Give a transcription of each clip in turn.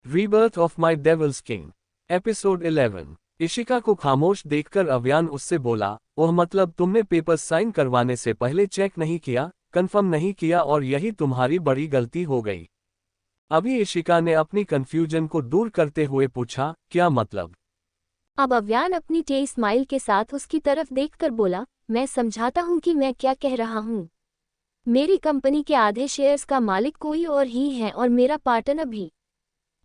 Rebirth of my devils king. Episode 11। Ishika को खामोश देखकर अव्यान उससे बोला, ओह मतलब तुमने पेपर्स साइन करवाने से पहले चेक नहीं किया, कंफर्म नहीं किया और यही तुम्हारी बड़ी गलती हो गई। अभी इशिका ने अपनी कंफ्यूजन को दूर करते हुए पूछा, क्या मतलब? अब अव्यान अपनी टे स्माइल के साथ उसकी तरफ देखकर बोला, मैं समझाता हूँ कि मैं क्या कह रहा हूँ। मेरी कंपनी के आधे शेयर्स का मालिक कोई और ही है और मेरा पार्टनर भी।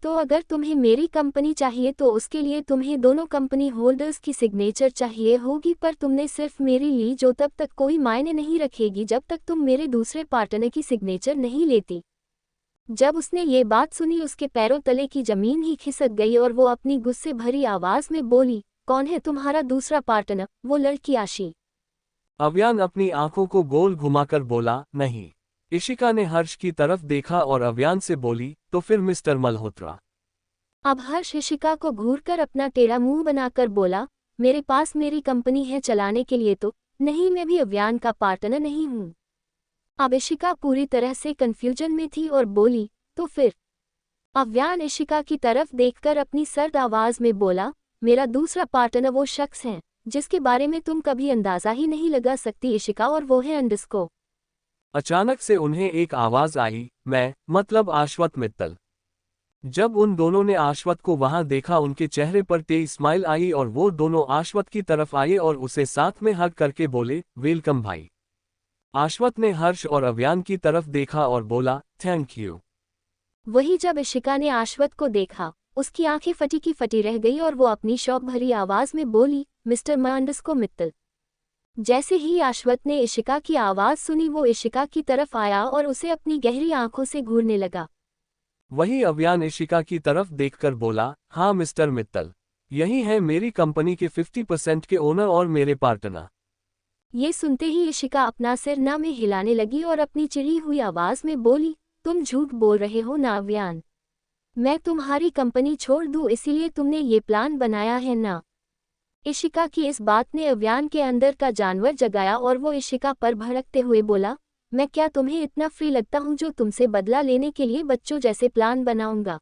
तो अगर तुम्हें मेरी कंपनी चाहिए तो उसके लिए तुम्हें दोनों कंपनी होल्डर्स की सिग्नेचर चाहिए होगी, पर तुमने सिर्फ मेरी ली जो तब तक कोई मायने नहीं रखेगी जब तक तुम मेरे दूसरे पार्टनर की सिग्नेचर नहीं लेती। जब उसने ये बात सुनी उसके पैरों तले की जमीन ही खिसक गई और वो अपनी गुस्से भरी आवाज में बोली, कौन है तुम्हारा दूसरा पार्टनर? वो लड़की आशी। अव्यान अपनी आंखों को गोल घुमाकर बोला, नहीं। इशिका ने हर्ष की तरफ देखा और अव्यान से बोली, तो फिर मिस्टर मल्होत्रा। अब हर्ष इशिका को घूरकर अपना टेढ़ा मुंह बनाकर बोला, मेरे पास मेरी कंपनी है चलाने के लिए, तो नहीं, मैं भी अव्यान का पार्टनर नहीं हूँ। अब इशिका पूरी तरह से कंफ्यूजन में थी और बोली, तो फिर? अव्यान इशिका की तरफ देखकर अपनी सर्द आवाज में बोला, मेरा दूसरा पार्टनर वो शख्स है जिसके बारे में तुम कभी अंदाजा ही नहीं लगा सकती इशिका, और वो है अंडस्को। अचानक से उन्हें एक आवाज आई, मैं मतलब आश्वत मित्तल। जब उन दोनों ने आश्वत को वहां देखा उनके चेहरे पर टे स्माइल आई और वो दोनों आश्वत की तरफ आए और उसे साथ में हग करके बोले, वेलकम भाई। आश्वत ने हर्ष और अव्यान की तरफ देखा और बोला, थैंक यू। वही जब इशिका ने आश्वत को देखा उसकी आंखें फटी की फटी रह गई और वो अपनी शौक भरी आवाज में बोली, मिस्टर अंडस्को मित्तल। जैसे ही आश्वत ने इशिका की आवाज सुनी वो इशिका की तरफ आया और उसे अपनी गहरी आंखों से घूरने लगा। वही अव्यान इशिका की तरफ देखकर बोला, हाँ मिस्टर मित्तल, यही है मेरी कंपनी के 50% के ओनर और मेरे पार्टनर। ये सुनते ही इशिका अपना सिर ना में हिलाने लगी और अपनी चिढ़ी हुई आवाज में बोली, तुम झूठ बोल रहे हो ना अव्यान? मैं तुम्हारी कंपनी छोड़ दूं इसीलिए तुमने ये प्लान बनाया है ना? इशिका की इस बात ने अव्यान के अंदर का जानवर जगाया और वो इशिका पर भड़कते हुए बोला, मैं क्या तुम्हें इतना फ्री लगता हूँ जो तुमसे बदला लेने के लिए बच्चों जैसे प्लान बनाऊंगा?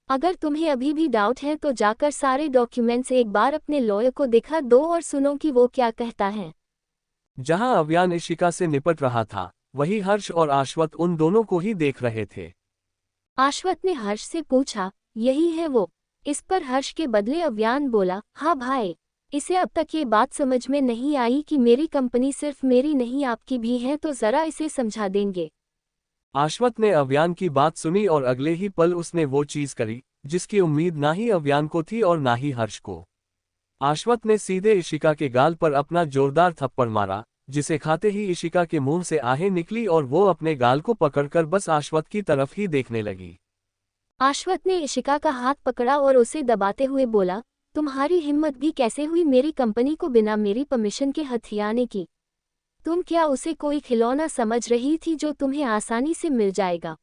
अगर तुम्हें अभी भी डाउट है तो जाकर सारे डॉक्यूमेंट्स एक बार अपने लॉयर को दिखा दो और सुनो कि वो क्या कहता है। जहां अव्यान इशिका से निपट रहा था वही हर्ष और आश्वत उन दोनों को ही देख रहे थे। आश्वत ने हर्ष से पूछा, यही है वो? इस पर हर्ष के बदले अव्यान बोला, हाँ भाई, इसे अब तक ये बात समझ में नहीं आई कि मेरी कंपनी सिर्फ मेरी नहीं आपकी भी है, तो जरा इसे समझा देंगे। आश्वत ने अव्यान की बात सुनी और अगले ही पल उसने वो चीज करी जिसकी उम्मीद ना ही अव्यान को थी और ना ही हर्ष को। आश्वत ने सीधे इशिका के गाल पर अपना जोरदार थप्पड़ मारा, जिसे खाते ही इशिका के मुंह से आहें निकली और वो अपने गाल को पकड़कर बस आश्वत की तरफ ही देखने लगी। आश्वत ने इशिका का हाथ पकड़ा और उसे दबाते हुए बोला, तुम्हारी हिम्मत भी कैसे हुई मेरी कंपनी को बिना मेरी परमिशन के हथियाने की? तुम क्या उसे कोई खिलौना समझ रही थी जो तुम्हें आसानी से मिल जाएगा?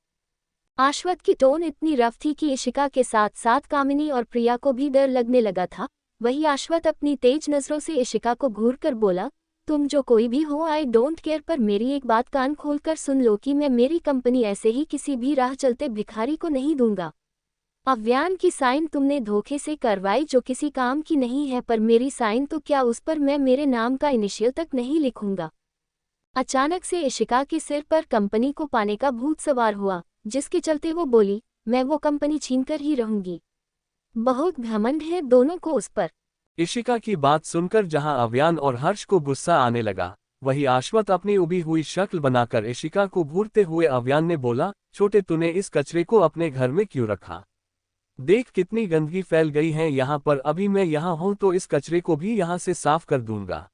आश्वत की टोन इतनी रफ थी कि इशिका के साथ साथ कामिनी और प्रिया को भी डर लगने लगा था। वही आश्वत अपनी तेज नजरों से इशिका को घूरकर बोला, तुम जो कोई भी हो आई डोंट केयर, पर मेरी एक बात कान खोलकर सुन लो कि मैं मेरी कंपनी ऐसे ही किसी भी राह चलते भिखारी को नहीं दूंगा। अव्यान की साइन तुमने धोखे से करवाई जो किसी काम की नहीं है, पर मेरी साइन तो क्या उस पर मैं मेरे नाम का इनिशियल तक नहीं लिखूंगा। अचानक से इशिका के सिर पर कंपनी को पाने का भूत सवार हुआ, जिसके चलते वो बोली, मैं वो कंपनी छीनकर ही रहूंगी। बहुत घमंड है दोनों को उस पर। इशिका की बात सुनकर जहां अव्यान और हर्ष को गुस्सा आने लगा, वही आश्वत अपनी उबी हुई शक्ल बनाकर इशिका को घूरते हुए अव्यान ने बोला, छोटे तूने इस कचरे को अपने घर में क्यों रखा? देख कितनी गंदगी फैल गई है यहाँ पर, अभी मैं यहाँ हूँ तो इस कचरे को भी यहाँ से साफ कर दूंगा।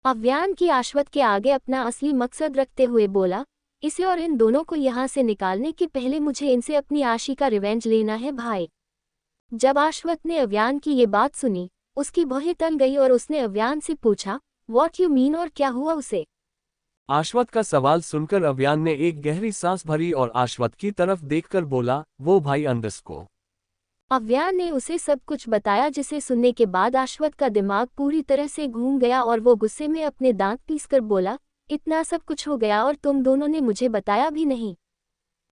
अव्यान की आश्वत के आगे अपना असली मकसद रखते हुए बोला, इसे और इन दोनों को यहाँ से निकालने के पहले मुझे इनसे अपनी आशी का रिवेंज लेना है भाई। जब आश्वत ने अव्यान की ये बात सुनी उसकी भौहें तन गई और उसने अव्यान से पूछा, व्हाट यू मीन, और क्या हुआ उसे? आश्वत का सवाल सुनकर अव्यान ने एक गहरी सांस भरी और आश्वत की तरफ देखकर बोला, वो भाई अंडस्को। अव्यान ने उसे सब कुछ बताया, जिसे सुनने के बाद आश्वत का दिमाग पूरी तरह से घूम गया और वो गुस्से में अपने दांत पीसकर बोला, इतना सब कुछ हो गया और तुम दोनों ने मुझे बताया भी नहीं।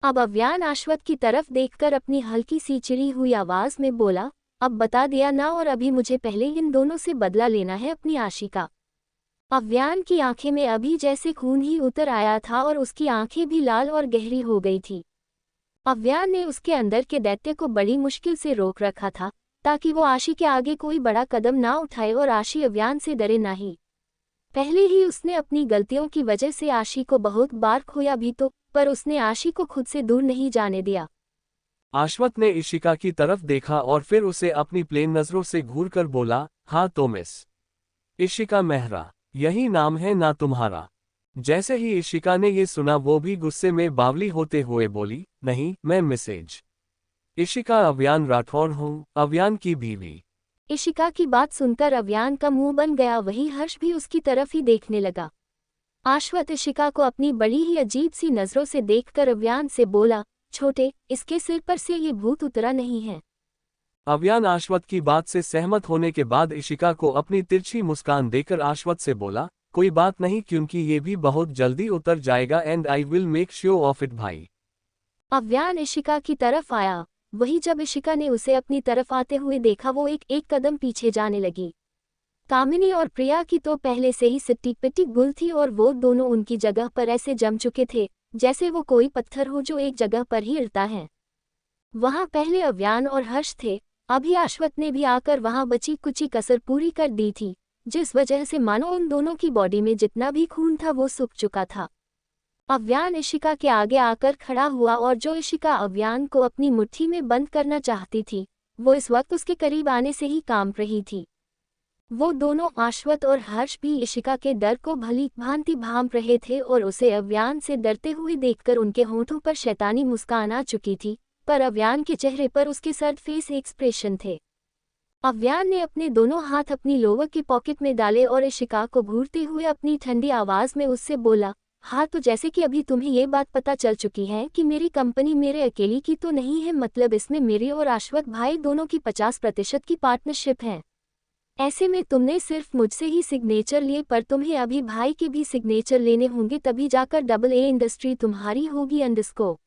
अब अव्यान अश्वत्थ की तरफ देखकर अपनी हल्की सी चिड़ी हुई आवाज में बोला, अब बता दिया ना, और अभी मुझे पहले इन दोनों से बदला लेना है अपनी आशिका। अव्यान की आंखें में अभी जैसे खून ही उतर आया था और उसकी आंखें भी लाल और गहरी हो गई थी। अव्यान ने उसके अंदर के दैत्य को बड़ी मुश्किल से रोक रखा था, ताकि वो आशी के आगे कोई बड़ा कदम ना उठाए और आशी अव्यान से डरे नहीं। पहले ही उसने अपनी गलतियों की वजह से आशी को बहुत बार खोया भी तो, पर उसने आशी को खुद से दूर नहीं जाने दिया। अश्वत्थ ने इशिका की तरफ देखा और फिर उसे अपनी प्लेन नजरों से घूरकर बोला, हाँ तो मिस इशिका मेहरा, यही नाम है ना तुम्हारा? जैसे ही इशिका ने ये सुना वो भी गुस्से में बावली होते हुए बोली, नहीं, मैं मिसेज इशिका अव्यान राठौर हूँ, अव्यान की बीवी। इशिका की बात सुनकर अव्यान का मुंह बन गया, वही हर्ष भी उसकी तरफ ही देखने लगा। अश्वत्थ इशिका को अपनी बड़ी ही अजीब सी नजरों से देखकर अव्यान से बोला, छोटे, इसके सिर पर से ये भूत उतरा नहीं है। अव्यान अश्वत्थ की बात से सहमत होने के बाद इशिका को अपनी तिरछी मुस्कान देकर अश्वत्थ से बोला, कोई बात नहीं, क्योंकि ये भी बहुत जल्दी उतर जाएगा and I will make sure of it भाई। अव्यान इशिका की तरफ आया, वही जब इशिका ने उसे अपनी तरफ आते हुए देखा वो एक एक कदम पीछे जाने लगी। कामिनी और प्रिया की तो पहले से ही सिट्टी पिट्टी गुल थी और वो दोनों उनकी जगह पर ऐसे जम चुके थे जैसे वो कोई पत्थर हो जो एक जगह पर ही हिलता है। वहां पहले अव्यान और हर्ष थे, अभी अश्वत्थ ने भी आकर वहां बची कुची कसर पूरी कर दी थी, जिस वजह से मानो उन दोनों की बॉडी में जितना भी खून था वो सूख चुका था। अव्यान इशिका के आगे आकर खड़ा हुआ और जो इशिका अव्यान को अपनी मुट्ठी में बंद करना चाहती थी, वो इस वक्त उसके करीब आने से ही कांप रही थी। वो दोनों अश्वत्थ और हर्ष भी इशिका के डर को भली भांति भांप रहे थे और उसे अव्यान से डरते हुए देखकर उनके होठों पर शैतानी मुस्कान आ चुकी थी, पर अव्यान के चेहरे पर उसके सर्द फेस एक्सप्रेशन थे। अव्यान ने अपने दोनों हाथ अपनी लोवर की पॉकेट में डाले और इशिका को घूरते हुए अपनी ठंडी आवाज में उससे बोला, हाँ तो जैसे कि अभी तुम्हें ये बात पता चल चुकी है कि मेरी कंपनी मेरे अकेली की तो नहीं है, मतलब इसमें मेरी और अश्वत्थ भाई दोनों की 50% की पार्टनरशिप है। ऐसे में तुमने सिर्फ मुझसे ही सिग्नेचर लिए, पर तुम्हें अभी भाई के भी सिग्नेचर लेने होंगे, तभी जाकर AA इंडस्ट्री तुम्हारी होगी अंडरस्को।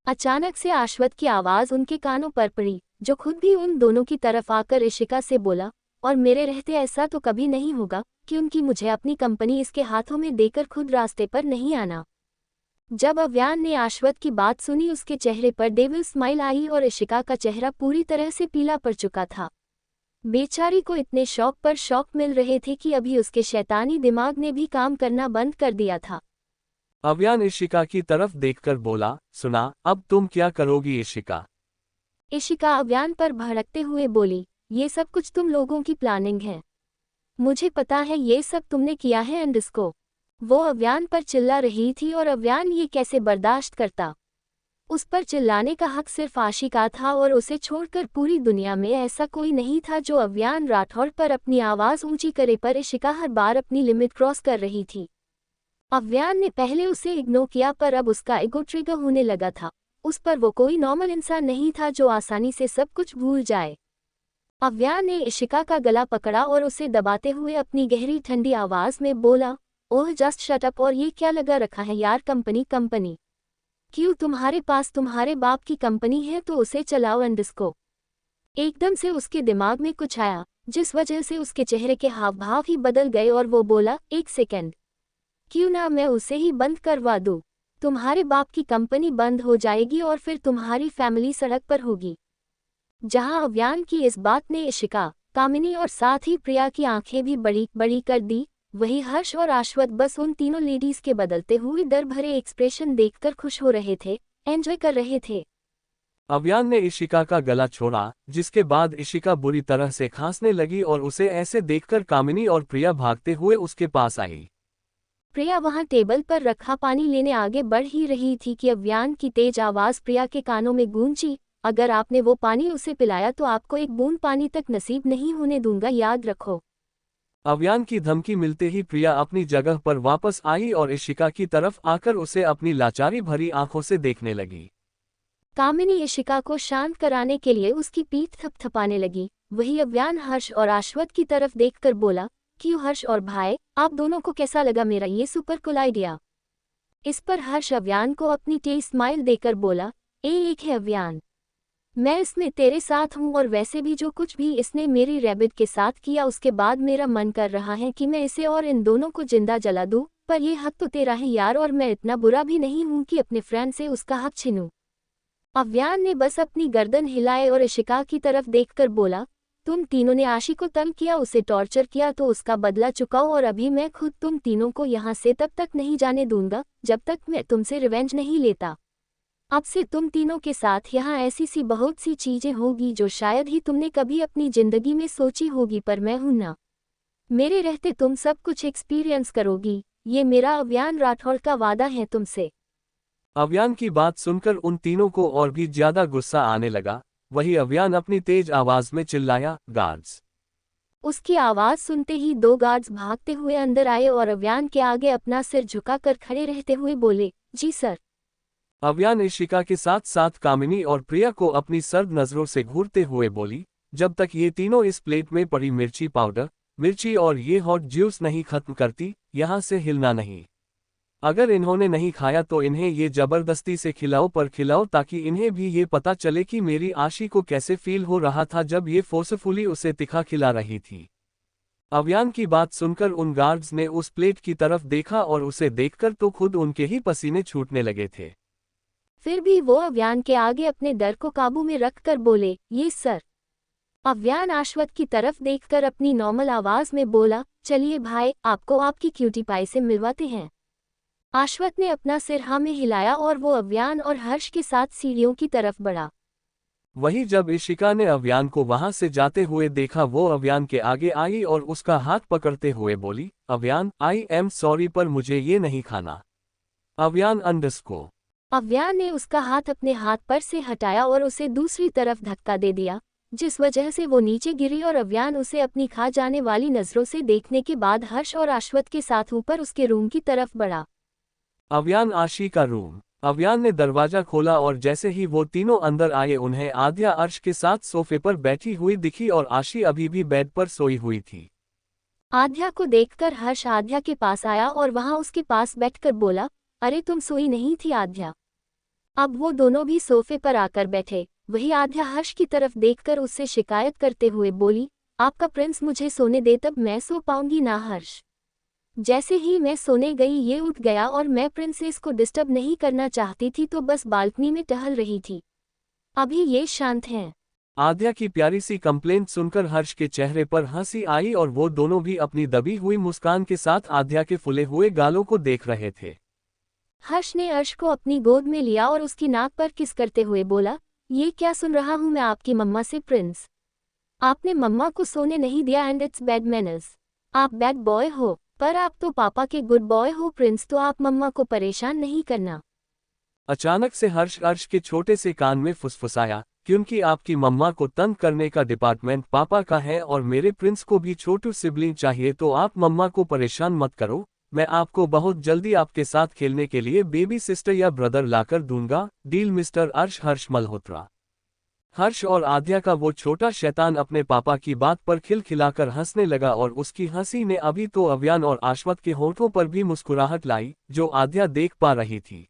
अचानक से अश्वत्थ की आवाज उनके कानों पर पड़ी, जो खुद भी उन दोनों की तरफ आकर इशिका से बोला, और मेरे रहते ऐसा तो कभी नहीं होगा क्योंकि मुझे अपनी कंपनी इसके हाथों में देकर खुद रास्ते पर नहीं आना। जब अव्यान ने अश्वत्थ की बात सुनी उसके चेहरे पर डेविल स्माइल आई और इशिका का चेहरा पूरी तरह से पीला पड़ चुका था। बेचारी को इतने शौक पर शौक मिल रहे थे कि अभी उसके शैतानी दिमाग ने भी काम करना बंद कर दिया था। अव्यान इशिका की तरफ देखकर बोला, सुना, अब तुम क्या करोगी इशिका? इशिका अव्यान पर भड़कते हुए बोली, ये सब कुछ तुम लोगों की प्लानिंग है, मुझे पता है ये सब तुमने किया है अंडरस्को। वो अव्यान पर चिल्ला रही थी और अव्यान ये कैसे बर्दाश्त करता। उस पर चिल्लाने का हक सिर्फ आशिका था और उसे छोड़कर पूरी दुनिया में ऐसा कोई नहीं था जो अव्यान राठौड़ पर अपनी आवाज ऊंची करे, पर इशिका हर बार अपनी लिमिट क्रॉस कर रही थी। अव्यान ने पहले उसे इग्नोर किया, पर अब उसका ईगो ट्रिगर होने लगा था। उस पर वो कोई नॉर्मल इंसान नहीं था जो आसानी से सब कुछ भूल जाए। अव्यान ने इशिका का गला पकड़ा और उसे दबाते हुए अपनी गहरी ठंडी आवाज में बोला, ओह जस्ट शट अप, और ये क्या लगा रखा है यार, कंपनी क्यों? तुम्हारे पास तुम्हारे बाप की कंपनी है तो उसे चलाओ अंडरस्को। एकदम से उसके दिमाग में कुछ आया, जिस वजह से उसके चेहरे के हाव भाव ही बदल गए और वो बोला, एक सेकंड, क्यों ना मैं उसे ही बंद करवा दूं? तुम्हारे बाप की कंपनी बंद हो जाएगी और फिर तुम्हारी फैमिली सड़क पर होगी। जहां अव्यान की इस बात ने इशिका, कामिनी और साथ ही प्रिया की आंखें भी बड़ी बड़ी कर दी, वही हर्ष और अश्वत्थ बस उन तीनों लेडीज के बदलते हुए डर भरे एक्सप्रेशन देखकर खुश हो रहे थे, एंजॉय कर रहे थे। अव्यान ने इशिका का गला छोड़ा, जिसके बाद इशिका बुरी तरह से खांसने लगी और उसे ऐसे देखकर कामिनी और प्रिया भागते हुए उसके पास आई। प्रिया वहां टेबल पर रखा पानी लेने आगे बढ़ ही रही थी कि अव्यान की तेज आवाज प्रिया के कानों में गूंजी, अगर आपने वो पानी उसे पिलाया तो आपको एक बूंद पानी तक नसीब नहीं होने दूंगा, याद रखो। अव्यान की धमकी मिलते ही प्रिया अपनी जगह पर वापस आई और इशिका की तरफ आकर उसे अपनी लाचारी भरी आंखों से देखने लगी। कामिनी इशिका को शांत कराने के लिए उसकी पीठ थपथपाने लगी। वही अव्यान हर्ष और अश्वत्थ की तरफ देखकर बोला, क्यों हर्ष और भाई, आप दोनों को कैसा लगा मेरा ये सुपर कूल आइडिया? इस पर हर्ष अव्यान को अपनी टेढ़ी स्माइल देकर बोला, एक है अव्यान, मैं इसमें तेरे साथ हूँ और वैसे भी जो कुछ भी इसने मेरी रैबिट के साथ किया उसके बाद मेरा मन कर रहा है कि मैं इसे और इन दोनों को जिंदा जला दूँ, पर यह हक तो तेरा है यार, और मैं इतना बुरा भी नहीं हूँ कि अपने फ्रेंड से उसका हक छीनूं। अव्यान ने बस अपनी गर्दन हिलाए और इशिका की तरफ देखकर बोला, तुम तीनों ने आशी को तंग किया, उसे टॉर्चर किया, तो उसका बदला चुकाओ, और अभी मैं खुद तुम तीनों को यहाँ से तब तक नहीं जाने दूंगा जब तक मैं तुमसे रिवेंज नहीं लेता। अब से तुम तीनों के साथ यहाँ ऐसी सी बहुत सी चीजें होगी जो शायद ही तुमने कभी अपनी जिंदगी में सोची होगी, पर मैं हूं ना, मेरे रहते तुम सब कुछ एक्सपीरियंस करोगी, ये मेरा अव्यान राठौड़ का वादा है तुमसे। अव्यान की बात सुनकर उन तीनों को और भी ज्यादा गुस्सा आने लगा। वही अव्यान अपनी तेज आवाज में चिल्लाया, गार्ड्स। उसकी आवाज सुनते ही 2 गार्ड्स भागते हुए अंदर आए और अव्यान के आगे अपना सिर झुकाकर खड़े रहते हुए बोले, जी सर। अव्यान इशिका के साथ साथ कामिनी और प्रिया को अपनी सर्द नजरों से घूरते हुए बोली, जब तक ये तीनों इस प्लेट में पड़ी मिर्ची पाउडर, मिर्ची और ये हॉट जूस नहीं खत्म करती, यहाँ से हिलना नहीं। अगर इन्होंने नहीं खाया तो इन्हें ये जबरदस्ती से खिलाओ, पर खिलाओ ताकि इन्हें भी ये पता चले कि मेरी आशी को कैसे फील हो रहा था जब ये फोर्सफुली उसे तिखा खिला रही थी। अव्यान की बात सुनकर उन गार्ड्स ने उस प्लेट की तरफ देखा और उसे देखकर तो खुद उनके ही पसीने छूटने लगे थे। फिर भी वो अव्यान के आगे अपने डर को काबू में रखकर बोले, ये सर। अव्यान आश्वत की तरफ देखकर अपनी नॉर्मल आवाज में बोला, चलिए भाई, आपको आपकी क्यूटी पाई से मिलवाते हैं। आश्वत ने अपना सिर हाँ में हिलाया और वो अव्यान और हर्ष के साथ सीढ़ियों की तरफ बढ़ा। वहीं जब इशिका ने अव्यान को वहां से जाते हुए देखा, वो अव्यान के आगे आई और उसका हाथ पकड़ते हुए बोली, अव्यान, आई एम सॉरी पर मुझे ये नहीं खाना। अव्यान अंडरस्को। अव्यान ने उसका हाथ अपने हाथ पर से हटाया और उसे दूसरी तरफ धक्का दे दिया, जिस वजह से वो नीचे गिरी और अव्यान उसे अपनी खा जाने वाली नजरों से देखने के बाद हर्ष और आश्वत के साथ ऊपर उसके रूम की तरफ बढ़ा। अव्यान आशी का रूम। अव्यान ने दरवाजा खोला और जैसे ही वो तीनों अंदर आए उन्हें आद्या अर्श के साथ सोफे पर बैठी हुई दिखी और आशी अभी भी बेड पर सोई हुई थी। आद्या को देखकर हर्ष आद्या के पास आया और वहां उसके पास बैठकर बोला, अरे तुम सोई नहीं थी आद्या। अब वो दोनों भी सोफे पर आकर बैठे। वही आद्या हर्ष की तरफ देखकर उससे शिकायत करते हुए बोली, आपका प्रिंस मुझे सोने दे तब मैं सो पाऊंगी ना हर्ष। जैसे ही मैं सोने गई ये उठ गया और मैं प्रिंसेस को डिस्टर्ब नहीं करना चाहती थी तो बस बालकनी में टहल रही थी। अभी ये शांत हैं। आद्या की प्यारी सी कंप्लेंट सुनकर हर्ष के चेहरे पर हंसी आई और वो दोनों भी अपनी दबी हुई मुस्कान के साथ आद्या के फुले हुए गालों को देख रहे थे। हर्ष ने अर्श को अपनी गोद में लिया और उसकी नाक पर किस करते हुए बोला, ये क्या सुन रहा हूँ मैं आपकी मम्मा से प्रिंस। आपने मम्मा को सोने नहीं दिया एंड इट्स बैड मैनर्स। आप बैड बॉय हो, पर आप तो पापा के गुड बॉय हो प्रिंस, तो आप मम्मा को परेशान नहीं करना। अचानक से हर्ष अर्श के छोटे से कान में फुसफुसाया, क्योंकि आपकी मम्मा को तंग करने का डिपार्टमेंट पापा का है और मेरे प्रिंस को भी छोटू सिबलिंग चाहिए, तो आप मम्मा को परेशान मत करो। मैं आपको बहुत जल्दी आपके साथ खेलने के लिए बेबी सिस्टर या ब्रदर लाकर दूंगा। डील मिस्टर अर्श। हर्ष मल्होत्रा। हर्ष और आद्या का वो छोटा शैतान अपने पापा की बात पर खिलखिलाकर हंसने लगा और उसकी हंसी ने अभी तो अव्यान और आश्वत के होठों पर भी मुस्कुराहट लाई, जो आद्या देख पा रही थी।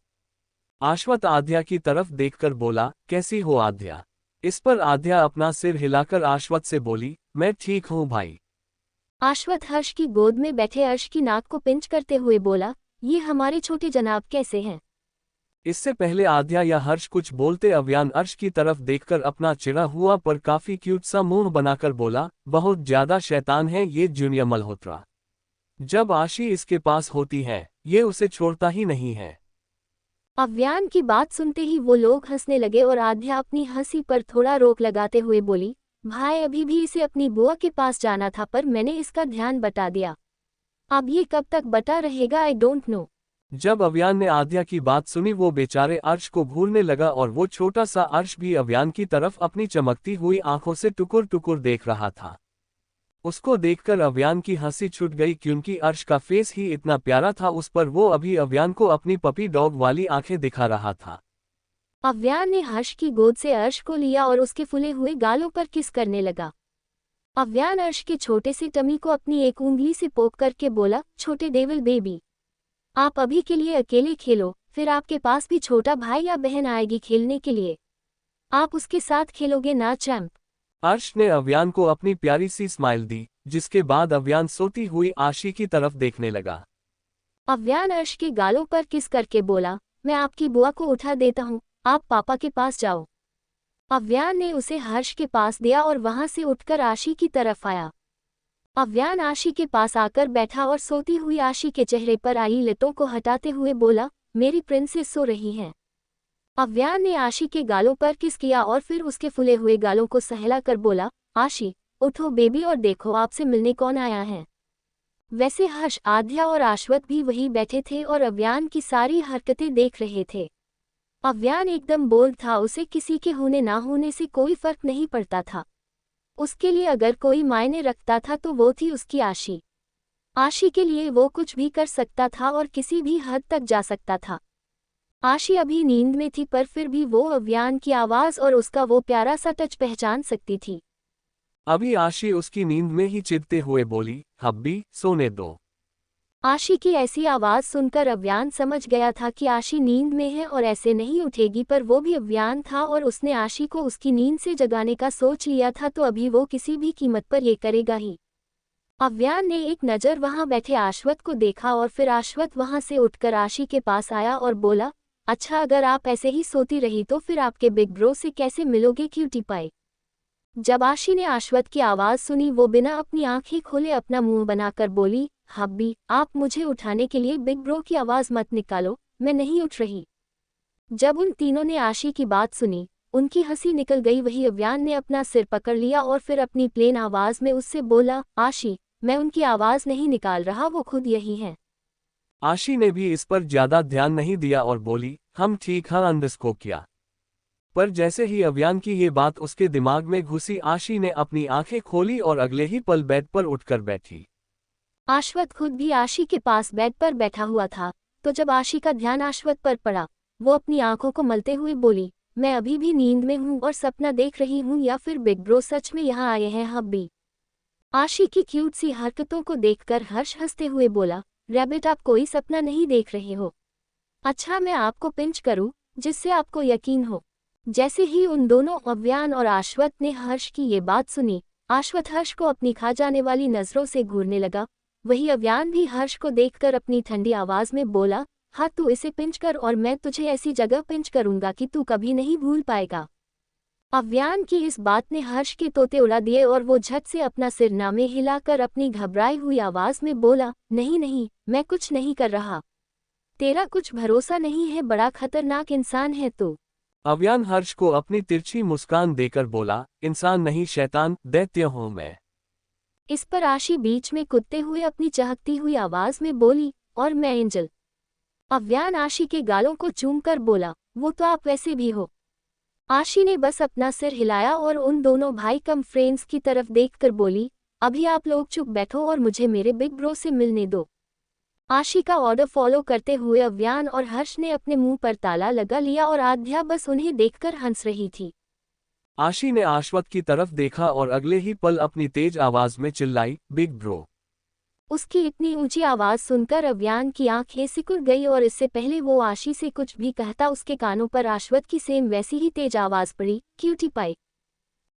आश्वत आद्या की तरफ देखकर बोला, कैसी हो आद्या। इस पर आद्या अपना सिर हिलाकर आश्वत से बोली, मैं ठीक हूँ भाई। आश्वत हर्ष की गोद में बैठे अर्श की नाक को पिंच करते हुए बोला, ये हमारे छोटे जनाब कैसे हैं। इससे पहले आद्या या हर्ष कुछ बोलते अव्यान अर्श की तरफ देखकर अपना चिढ़ा हुआ पर काफी क्यूट सा मुंह बनाकर बोला, बहुत ज्यादा शैतान है ये जूनियर मल्होत्रा। जब आशी इसके पास होती है ये उसे छोड़ता ही नहीं है। अव्यान की बात सुनते ही वो लोग हंसने लगे और आद्या अपनी हंसी पर थोड़ा रोक लगाते हुए बोली, भाई अभी भी इसे अपनी बुआ के पास जाना था पर मैंने इसका ध्यान बटा दिया। अब ये कब तक बटा रहेगा आई डोंट नो। जब अव्यान ने आद्या की बात सुनी वो बेचारे अर्श को घूरने लगा और वो छोटा सा अर्श भी अव्यान की तरफ अपनी चमकती हुई आंखों से टुकुर टुकुर देख रहा था। उसको देखकर अव्यान की हंसी छूट गई, क्योंकि अर्श का फेस ही इतना प्यारा था उस पर। वो अभी अव्यान को अपनी पपी डॉग वाली आंखें दिखा रहा था। अव्यान ने हर्ष की गोद से अर्श को लिया और उसके फुले हुए गालों पर किस करने लगा। अव्यान अर्श के छोटे से टमी को अपनी एक उंगली से पोक करके बोला, छोटे डेविल बेबी। आप अभी के लिए अकेले खेलो, फिर आपके पास भी छोटा भाई या बहन आएगी खेलने के लिए। आप उसके साथ खेलोगे ना चैंप। अर्श ने अव्यान को अपनी प्यारी सी स्माइल दी, जिसके बाद अव्यान सोती हुई आशी की तरफ देखने लगा। अव्यान अर्श के गालों पर किस करके बोला, मैं आपकी बुआ को उठा देता हूँ, आप पापा के पास जाओ। अव्यान ने उसे हर्ष के पास दिया और वहां से उठकर आशी की तरफ आया। अव्यान आशी के पास आकर बैठा और सोती हुई आशी के चेहरे पर आई लतों को हटाते हुए बोला, मेरी प्रिंसेस सो रही हैं। अव्यान ने आशी के गालों पर किस किया और फिर उसके फुले हुए गालों को सहला कर बोला, आशी उठो बेबी और देखो आपसे मिलने कौन आया है। वैसे हर्ष, आध्या और आश्वत भी वहीं बैठे थे और अव्यान की सारी हरकतें देख रहे थे। अव्यान एकदम बोल्ड था, उसे किसी के होने ना होने से कोई फर्क नहीं पड़ता था। उसके लिए अगर कोई मायने रखता था तो वो थी उसकी आशी। आशी के लिए वो कुछ भी कर सकता था और किसी भी हद तक जा सकता था। आशी अभी नींद में थी पर फिर भी वो अव्यान की आवाज़ और उसका वो प्यारा सा टच पहचान सकती थी। अभी आशी उसकी नींद में ही चिढ़ते हुए बोली, हब्बी सोने दो। आशी की ऐसी आवाज़ सुनकर अव्यान समझ गया था कि आशी नींद में है और ऐसे नहीं उठेगी, पर वो भी अव्यान था और उसने आशी को उसकी नींद से जगाने का सोच लिया था, तो अभी वो किसी भी कीमत पर ये करेगा ही। अव्यान ने एक नज़र वहां बैठे आश्वत को देखा और फिर आश्वत वहां से उठकर आशी के पास आया और बोला, अच्छा अगर आप ऐसे ही सोती रही तो फिर आपके बिग ब्रो से कैसे मिलोगे क्यूटी पाई। जब आशी ने आश्वत की आवाज़ सुनी वो बिना अपनी आंखें खोले अपना मुंह बनाकर बोली, हब्बी आप मुझे उठाने के लिए बिग ब्रो की आवाज़ मत निकालो, मैं नहीं उठ रही। जब उन तीनों ने आशी की बात सुनी उनकी हंसी निकल गई। वही अव्यान ने अपना सिर पकड़ लिया और फिर अपनी प्लेन आवाज़ में उससे बोला, आशी मैं उनकी आवाज़ नहीं निकाल रहा, वो खुद यही हैं। आशी ने भी इस पर ज्यादा ध्यान नहीं दिया और बोली, हम ठीक हाँ अंडरस्कोप किया। पर जैसे ही अव्यान की ये बात उसके दिमाग में घुसी, आशी ने अपनी आंखें खोली और अगले ही पल बेड पर उठकर बैठी। आश्वत खुद भी आशी के पास बेड पर बैठा हुआ था, तो जब आशी का ध्यान आश्वत पर पड़ा वो अपनी आंखों को मलते हुए बोली, मैं अभी भी नींद में हूँ और सपना देख रही हूँ या फिर बिग ब्रो सच में यहाँ आए हैं हब्बी। आशी की क्यूट सी हरकतों को देखकर हर्ष हंसते हुए बोला, रैबिट आप कोई सपना नहीं देख रहे हो। अच्छा मैं आपको पिंच करूं जिससे आपको यकीन हो। जैसे ही उन दोनों अव्यान और आश्वत ने हर्ष की ये बात सुनी, आश्वत हर्ष को अपनी खा जाने वाली नजरों से घूरने लगा। वही अव्यान भी हर्ष को देखकर अपनी ठंडी आवाज में बोला, हाँ तू इसे पिंच कर और मैं तुझे ऐसी जगह पिंच करूंगा कि तू कभी नहीं भूल पाएगा। अव्यान की इस बात ने हर्ष के तोते उड़ा दिए और वो झट से अपना सिरनामे हिलाकर अपनी घबराई हुई आवाज में बोला, नहीं नहीं मैं कुछ नहीं कर रहा, तेरा कुछ भरोसा नहीं है, बड़ा खतरनाक इंसान है तू। अव्यान हर्ष को अपनी तिरछी मुस्कान देकर बोला, इंसान नहीं शैतान दैत्य हूं मैं। इस पर आशी बीच में कूदते हुए अपनी चहकती हुई आवाज में बोली, और मैं एंजल। अव्यान आशी के गालों को चूमकर बोला, वो तो आप वैसे भी हो। आशी ने बस अपना सिर हिलाया और उन दोनों भाई कम फ्रेंड्स की तरफ देखकर बोली, अभी आप लोग चुप बैठो और मुझे मेरे बिग ब्रो से मिलने दो। आशी का ऑर्डर फॉलो करते हुए अव्यान और हर्ष ने अपने मुंह पर ताला लगा लिया और आध्या बस उन्हें देखकर हंस रही थी। आशी ने आश्वत की तरफ देखा और अगले ही पल अपनी तेज आवाज में चिल्लाई, बिग ब्रो। उसकी इतनी ऊंची आवाज सुनकर अव्यान की आंखें सिकुड़ गई और इससे पहले वो आशी से कुछ भी कहता उसके कानों पर आश्वत की सेम वैसी ही तेज आवाज पड़ी, क्यूटी पाई।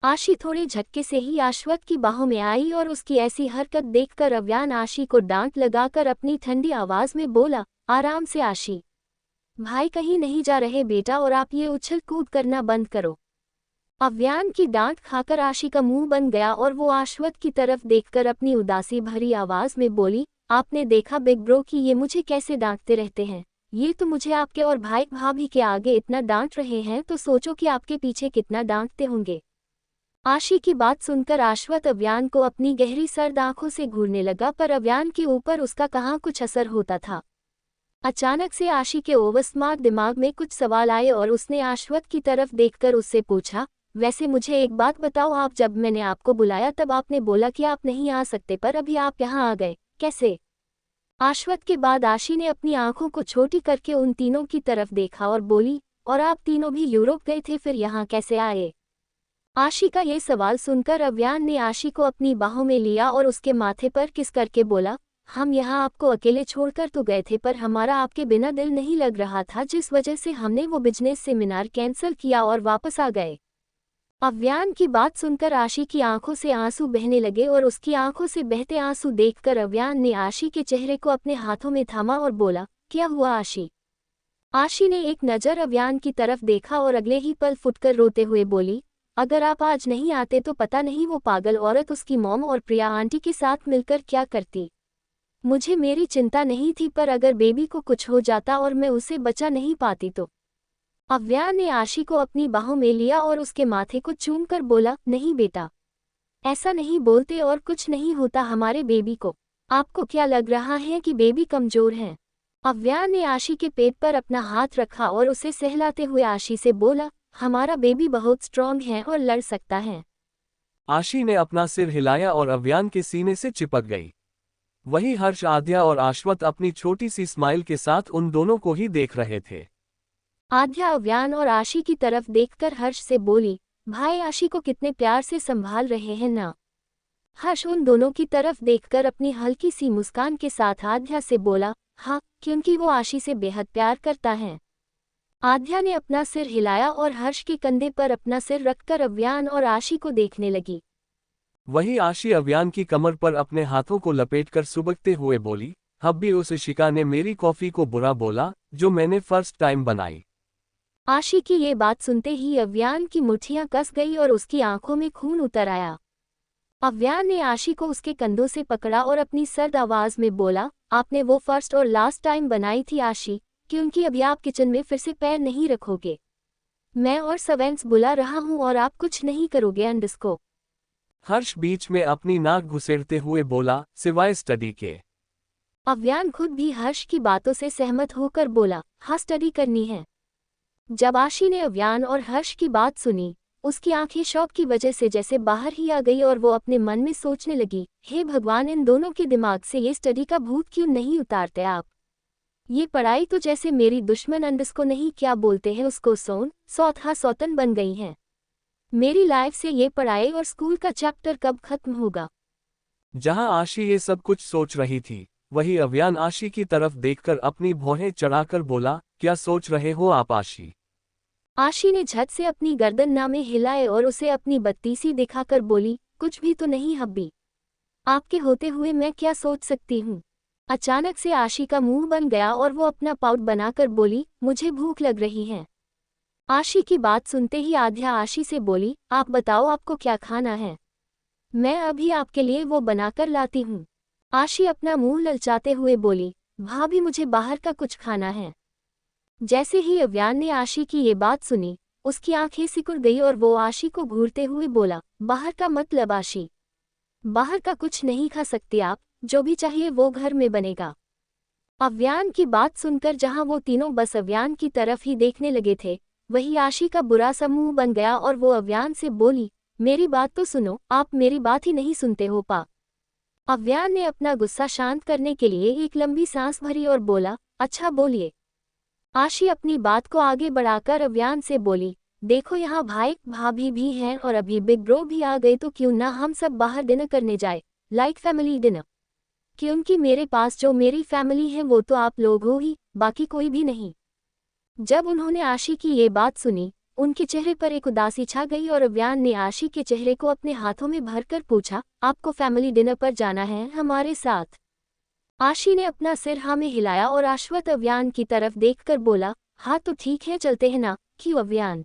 आशी थोड़े झटके से ही आश्वत की बाहों में आई और उसकी ऐसी हरकत देखकर अव्यान आशी को डांट लगाकर अपनी ठंडी आवाज में बोला, आराम से आशी भाई कहीं नहीं जा रहे बेटा, और आप ये उछल कूद करना बंद करो। अव्यान की डांट खाकर आशी का मुंह बन गया और वो आश्वत की तरफ देखकर अपनी उदासी भरी आवाज में बोली, आपने देखा बिग ब्रो कि ये मुझे कैसे डांटते रहते हैं, ये तो मुझे आपके और भाई भाभी के आगे इतना डांट रहे हैं, तो सोचो कि आपके पीछे कितना डांटते होंगे। आशी की बात सुनकर आश्वत अव्यान को अपनी गहरी सर्द आंखों से घूरने लगा, पर अव्यान के ऊपर उसका कहाँ कुछ असर होता था। अचानक से आशी के ओवरस्मार्ट दिमाग में कुछ सवाल आए और उसने आश्वत की तरफ देखकर उससे पूछा, वैसे मुझे एक बात बताओ, आप जब मैंने आपको बुलाया तब आपने बोला कि आप नहीं आ सकते, पर अभी आप यहाँ आ गए, कैसे? आश्वत के बाद आशी ने अपनी आंखों को छोटी करके उन तीनों की तरफ देखा और बोली, और आप तीनों भी यूरोप गए थे, फिर यहाँ कैसे आए? आशी का ये सवाल सुनकर अव्यान ने आशी को अपनी बाहों में लिया और उसके माथे पर किस करके बोला, हम यहाँ आपको अकेले छोड़कर तो गए थे, पर हमारा आपके बिना दिल नहीं लग रहा था, जिस वजह से हमने वो बिजनेस सेमिनार कैंसिल किया और वापस आ गए। अव्यान की बात सुनकर आशी की आंखों से आंसू बहने लगे और उसकी आंखों से बहते आंसू देखकर अव्यान ने आशी के चेहरे को अपने हाथों में थामा और बोला, क्या हुआ आशी? आशी ने एक नज़र अव्यान की तरफ देखा और अगले ही पल फुटकर रोते हुए बोली, अगर आप आज नहीं आते तो पता नहीं वो पागल औरत उसकी मॉम और प्रिया आंटी के साथ मिलकर क्या करती। मुझे मेरी चिंता नहीं थी, पर अगर बेबी को कुछ हो जाता और मैं उसे बचा नहीं पाती तो। अव्यान ने आशी को अपनी बाहों में लिया और उसके माथे को चूमकर बोला, नहीं बेटा, ऐसा नहीं बोलते और कुछ नहीं होता हमारे बेबी को। आपको क्या लग रहा है कि बेबी कमजोर है? अव्यान ने आशी के पेट पर अपना हाथ रखा और उसे सहलाते हुए आशी से बोला, हमारा बेबी बहुत स्ट्रॉन्ग है और लड़ सकता है। आशी ने अपना सिर हिलाया और अव्यान के सीने से चिपक गई। वही हर्ष, आद्या और आश्वत अपनी छोटी सी स्माइल के साथ उन दोनों को ही देख रहे थे। आद्या अव्यान और आशी की तरफ देखकर हर्ष से बोली, भाई आशी को कितने प्यार से संभाल रहे हैं ना। हर्ष उन दोनों की तरफ देखकर अपनी हल्की सी मुस्कान के साथ आद्या से बोला, हाँ, क्योंकि वो आशी से बेहद प्यार करता है। आद्या ने अपना सिर हिलाया और हर्ष के कंधे पर अपना सिर रखकर अव्यान और आशी को देखने लगी। वही आशी अव्यान की कमर पर अपने हाथों को लपेटकर सुबकते हुए बोली, हब्बी, उस इशिका ने मेरी कॉफी को बुरा बोला जो मैंने फर्स्ट टाइम बनाई। आशी की ये बात सुनते ही अव्यान की मुट्ठियां कस गई और उसकी आंखों में खून उतर आया। अव्यान ने आशी को उसके कंधों से पकड़ा और अपनी सर्द आवाज में बोला, आपने वो फर्स्ट और लास्ट टाइम बनाई थी आशी, क्योंकि अभी आप किचन में फिर से पैर नहीं रखोगे। मैं और सर्वेंट्स बुला रहा हूं और आप कुछ नहीं करोगे अंडस्को। हर्ष बीच में अपनी नाक घुसेड़ते हुए बोला, सिवाय स्टडी के। अव्यान खुद भी हर्ष की बातों से सहमत होकर बोला, हाँ, स्टडी करनी है। जब आशी ने अव्यान और हर्ष की बात सुनी, उसकी आंखें शौक की वजह से जैसे बाहर ही आ गई और वो अपने मन में सोचने लगी, हे भगवान, इन दोनों के दिमाग से ये स्टडी का भूत क्यों नहीं उतारते आप। ये पढ़ाई तो जैसे मेरी दुश्मन अंडस्को नहीं, क्या बोलते हैं उसको, सौतहा सौतन बन गई हैं। मेरी लाइफ से ये पढ़ाई और स्कूल का चैप्टर कब खत्म होगा। जहां आशी ये सब कुछ सोच रही थी, वही अव्यान आशी की तरफ देखकर अपनी भौहें चढ़ाकर बोला, क्या सोच रहे हो आप आशी? आशी ने झट से अपनी गर्दन नामे हिलाए और उसे अपनी बत्तीसी दिखाकर बोली, कुछ भी तो नहीं हब्बी, आपके होते हुए मैं क्या सोच सकती हूँ। अचानक से आशी का मुंह बन गया और वो अपना पाउट बनाकर बोली, मुझे भूख लग रही है। आशी की बात सुनते ही आद्या आशी से बोली, आप बताओ आपको क्या खाना है, मैं अभी आपके लिए वो बनाकर लाती हूँ। आशी अपना मुंह ललचाते हुए बोली, भाभी, मुझे बाहर का कुछ खाना है। जैसे ही अव्यान ने आशी की ये बात सुनी, उसकी आंखें सिकुड़ गई और वो आशी को घूरते हुए बोला, बाहर का मतलब आशी, बाहर का कुछ नहीं खा सकती आप, जो भी चाहिए वो घर में बनेगा। अव्यान की बात सुनकर जहां वो तीनों बस अव्यान की तरफ ही देखने लगे थे, वही आशी का बुरा सा मुंह बन गया और वो अव्यान से बोली, मेरी बात तो सुनो, आप मेरी बात ही नहीं सुनते हो पा। अव्यान ने अपना गुस्सा शांत करने के लिए एक लंबी सांस भरी और बोला, अच्छा बोलिए। आशी अपनी बात को आगे बढ़ाकर अव्यान से बोली, देखो यहाँ भाई भाभी भी हैं और अभी बिग ब्रो भी आ गए, तो क्यों ना हम सब बाहर डिनर करने जाए, लाइक फैमिली डिनर। क्योंकि मेरे पास जो मेरी फैमिली है वो तो आप लोग हो ही, बाकी कोई भी नहीं। जब उन्होंने आशी की ये बात सुनी, उनके चेहरे पर एक उदासी छा गई और अव्यान ने आशी के चेहरे को अपने हाथों में भरकर पूछा, आपको फैमिली डिनर पर जाना है हमारे साथ? आशी ने अपना सिर हाँ में हिलाया और आश्वत अव्यान की तरफ देखकर बोला, हाँ तो ठीक है, चलते हैं ना, क्यों अव्यान?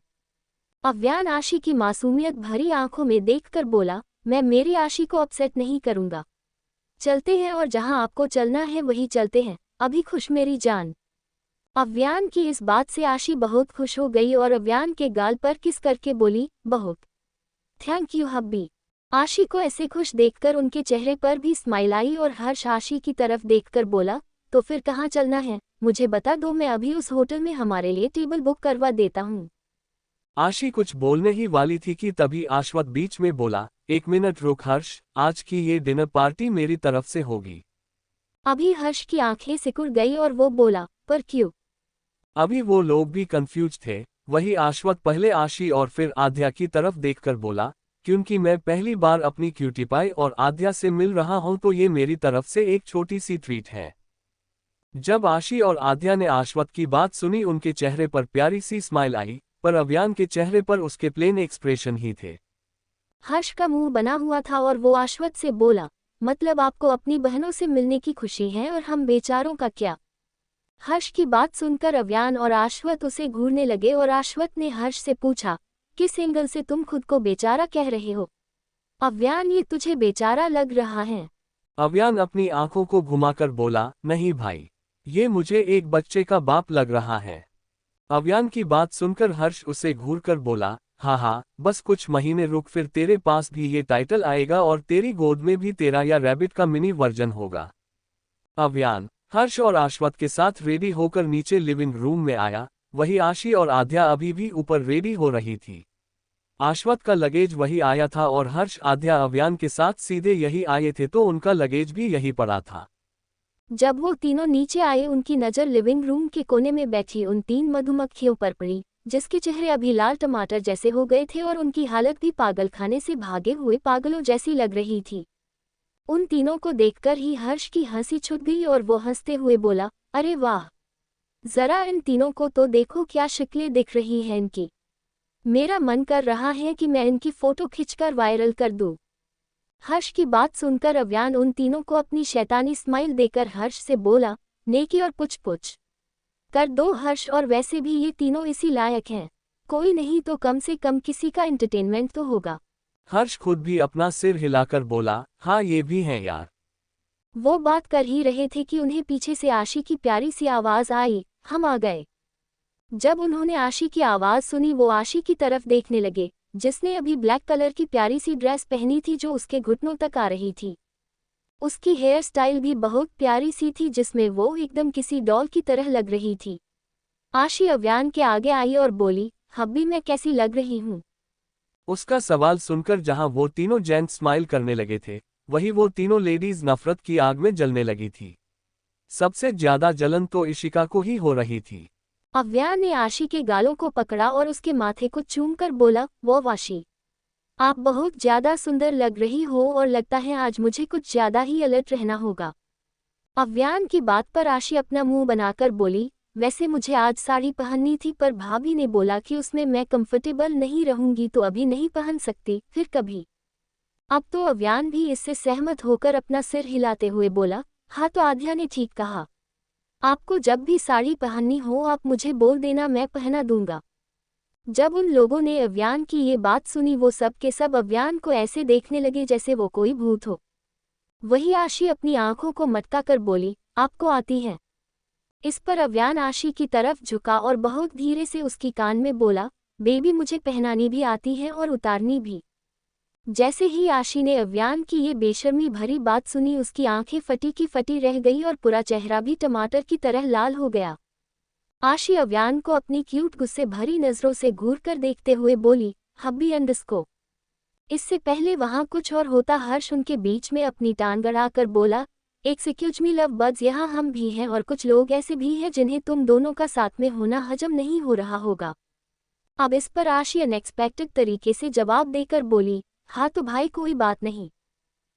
अव्यान आशी की मासूमियत भरी आंखों में देखकर बोला, मैं मेरी आशी को अपसेट नहीं करूंगा। चलते हैं और जहां आपको चलना है वहीं चलते हैं, अभी खुश मेरी जान। अव्यान की इस बात से आशी बहुत खुश हो गई और अव्यान के गाल पर किस करके बोली, बहुत थैंक यू हब्बी। आशी को ऐसे खुश देखकर उनके चेहरे पर भी स्माइल आई और हर्ष आशी की तरफ देखकर बोला, तो फिर कहाँ चलना है, मुझे बता दो, मैं अभी उस होटल में हमारे लिए टेबल बुक करवा देता हूँ। आशी कुछ बोलने ही वाली थी कि तभी आश्वत बीच में बोला, एक मिनट रुक हर्ष, आज की ये डिनर पार्टी मेरी तरफ से होगी। अभी हर्ष की आंखें सिकुड़ गई और वो बोला, पर क्यों? अभी वो लोग भी कंफ्यूज थे। वही आश्वत पहले आशी और फिर आद्या की तरफ देखकर बोला, क्योंकि मैं पहली बार अपनी क्यूटी पाई और आद्या से मिल रहा हूं तो ये मेरी तरफ से एक छोटी सी ट्रीट है। जब आशी और आद्या ने आश्वत की बात सुनी उनके चेहरे पर प्यारी सी स्माइल आई, पर अव्यान के चेहरे पर उसके प्लेन एक्सप्रेशन ही थे। हर्ष का मुंह बना हुआ था और वो आश्वत से बोला, मतलब आपको अपनी बहनों से मिलने की खुशी है और हम बेचारों का क्या? हर्ष की बात सुनकर अव्यान और आश्वत उसे घूरने लगे और आश्वत ने हर्ष से पूछा, किस एंगल से तुम खुद को बेचारा कह रहे हो? अव्यान, ये तुझे बेचारा लग रहा है? अव्यान अपनी आंखों को घुमाकर बोला, नहीं भाई, ये मुझे एक बच्चे का बाप लग रहा है। अव्यान की बात सुनकर हर्ष उसे घूरकर बोला, हाँ, बस कुछ महीने रुक, फिर तेरे पास भी ये टाइटल आएगा और तेरी गोद में भी तेरा या रैबिट का मिनी वर्जन होगा। अव्यान हर्ष और आश्वत के साथ रेडी होकर नीचे लिविंग रूम में आया। वही आशी और आद्या अभी भी ऊपर रेडी हो रही थी। आश्वत का लगेज वही आया था और हर्ष आद्या अव्यान के साथ सीधे यही आए थे तो उनका लगेज भी यही पड़ा था। जब वो तीनों नीचे आए उनकी नज़र लिविंग रूम के कोने में बैठी उन 3 मधुमक्खियों पर पड़ी, जिसके चेहरे अभी लाल टमाटर जैसे हो गए थे और उनकी हालत भी पागलखाने से भागे हुए पागलों जैसी लग रही थी। उन तीनों को देखकर ही हर्ष की हंसी छूट गई और वो हंसते हुए बोला, अरे वाह, जरा इन तीनों को तो देखो, क्या शक्लें दिख रही हैं इनकी। मेरा मन कर रहा है कि मैं इनकी फोटो खींचकर वायरल कर दूं। हर्ष की बात सुनकर अव्यान उन तीनों को अपनी शैतानी स्माइल देकर हर्ष से बोला, नेकी और पुछ कर दो हर्ष, और वैसे भी ये तीनों इसी लायक हैं, कोई नहीं तो कम से कम किसी का एंटरटेनमेंट तो होगा। हर्ष खुद भी अपना सिर हिलाकर बोला, हाँ ये भी हैं यार। वो बात कर ही रहे थे कि उन्हें पीछे से आशी की प्यारी सी आवाज आई, हम आ गए। जब उन्होंने आशी की आवाज सुनी वो आशी की तरफ देखने लगे, जिसने अभी ब्लैक कलर की प्यारी सी ड्रेस पहनी थी जो उसके घुटनों तक आ रही थी। उसकी हेयर स्टाइल भी बहुत प्यारी सी थी जिसमें वो एकदम किसी डॉल की तरह लग रही थी। आशी अव्यान के आगे आई और बोली, हब्बी मैं कैसी लग रही हूँ? उसका सवाल सुनकर जहां वो तीनों जेंट्स स्माइल करने लगे थे, वही वो तीनों लेडीज नफरत की आग में जलने लगी थी। सबसे ज्यादा जलन तो इशिका को ही हो रही थी। अव्यान ने आशी के गालों को पकड़ा और उसके माथे को चूमकर बोला, वो आशी, आप बहुत ज्यादा सुंदर लग रही हो और लगता है आज मुझे कुछ ज्यादा ही अलर्ट रहना होगा। अव्यान की बात पर आशी अपना मुंह बनाकर बोली, वैसे मुझे आज साड़ी पहननी थी पर भाभी ने बोला कि उसमें मैं कंफर्टेबल नहीं रहूंगी तो अभी नहीं पहन सकती, फिर कभी। अब तो अव्यान भी इससे सहमत होकर अपना सिर हिलाते हुए बोला, हाँ तो आद्या ने ठीक कहा, आपको जब भी साड़ी पहननी हो आप मुझे बोल देना, मैं पहना दूंगा। जब उन लोगों ने अव्यान की ये बात सुनी वो सब के सब अव्यान को ऐसे देखने लगे जैसे वो कोई भूत हो। वही आशी अपनी आंखों को मटकाकर बोली, आपको आती है? इस पर अव्यान आशी की तरफ झुका और बहुत धीरे से उसकी कान में बोला, बेबी मुझे पहनानी भी आती है और उतारनी भी। जैसे ही आशी ने अव्यान की ये बेशर्मी भरी बात सुनी उसकी आंखें फटी की फटी रह गई और पूरा चेहरा भी टमाटर की तरह लाल हो गया। आशी अव्यान को अपनी क्यूट गुस्से भरी नजरों से घूर कर देखते हुए बोली, हब्बी अंडस्को। इससे पहले वहां कुछ और होता हर्ष उनके बीच में अपनी टांग अड़ाकर बोला, एक्सक्यूज मी लव बर्ड्स, यहाँ हम भी हैं और कुछ लोग ऐसे भी हैं जिन्हें तुम दोनों का साथ में होना हजम नहीं हो रहा होगा। अब इस पर आशी अनएक्सपेक्टेड तरीके से जवाब देकर बोली, हाँ तो भाई कोई बात नहीं,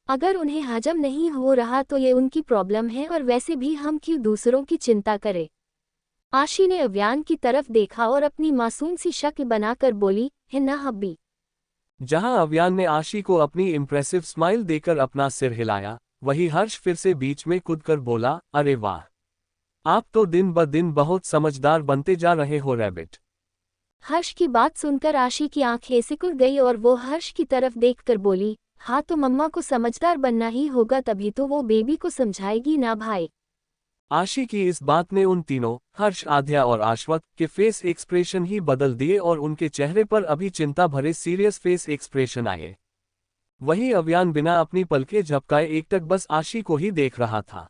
अगर उन्हें हजम नहीं हो रहा तो ये उनकी प्रॉब्लम है और वैसे भी हम क्यों दूसरों की चिंता करें। आशी ने अव्यान की तरफ देखा और अपनी मासूम सी शक्ल बनाकर बोली, है ना हब्बी। जहां अव्यान ने आशी को अपनी इम्प्रेसिव स्माइल देकर अपना सिर हिलाया, वही हर्ष फिर से बीच में कूदकर बोला, अरे वाह, आप तो दिन ब दिन बहुत समझदार बनते जा रहे हो रैबिट। हर्ष की बात सुनकर आशी की आंखें सिकुड़ गई और वो हर्ष की तरफ देखकर बोली, हाँ तो मम्मा को समझदार बनना ही होगा तभी तो वो बेबी को समझाएगी ना भाई। आशी की इस बात ने उन तीनों, हर्ष, आद्या और आश्वत के फेस एक्सप्रेशन ही बदल दिए और उनके चेहरे पर अभी चिंता भरे सीरियस फेस एक्सप्रेशन आए। वही अव्यान बिना अपनी पलकें झपकाए एकटक बस आशी को ही देख रहा था।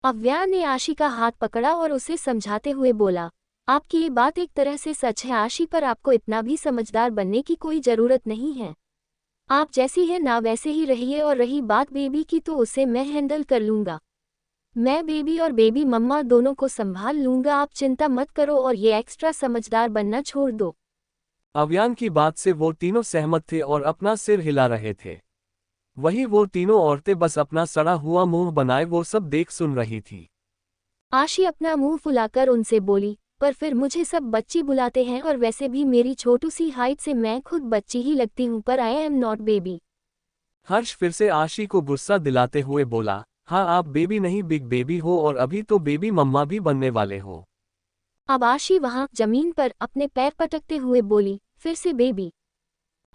अव्यान ने आशी का हाथ पकड़ा और उसे समझाते हुए बोला, आपकी ये बात एक तरह से सच है आशी, पर आपको इतना भी समझदार बनने की कोई जरूरत नहीं है। आप जैसी है ना वैसे ही रहिए, और रही बात बेबी की तो उसे मैं हैंडल कर लूंगा। मैं बेबी और बेबी मम्मा दोनों को संभाल लूंगा, आप चिंता मत करो और ये एक्स्ट्रा समझदार बनना छोड़ दो। अव्यान की बात से वो तीनों सहमत थे और अपना सिर हिला रहे थे। वही वो तीनों औरतें बस अपना सड़ा हुआ मुंह बनाए वो सब देख सुन रही थी। आशी अपना मुंह फुलाकर उनसे बोली, पर फिर मुझे सब बच्ची बुलाते हैं और वैसे भी मेरी छोटू सी हाइट से मैं खुद बच्ची ही लगती हूँ, पर आई एम नॉट बेबी। हर्ष फिर से आशी को गुस्सा दिलाते हुए बोला, हाँ आप बेबी नहीं बिग बेबी हो और अभी तो बेबी मम्मा भी बनने वाले हो। अब आशी वहां जमीन पर अपने पैर पटकते हुए बोली, फिर से बेबी।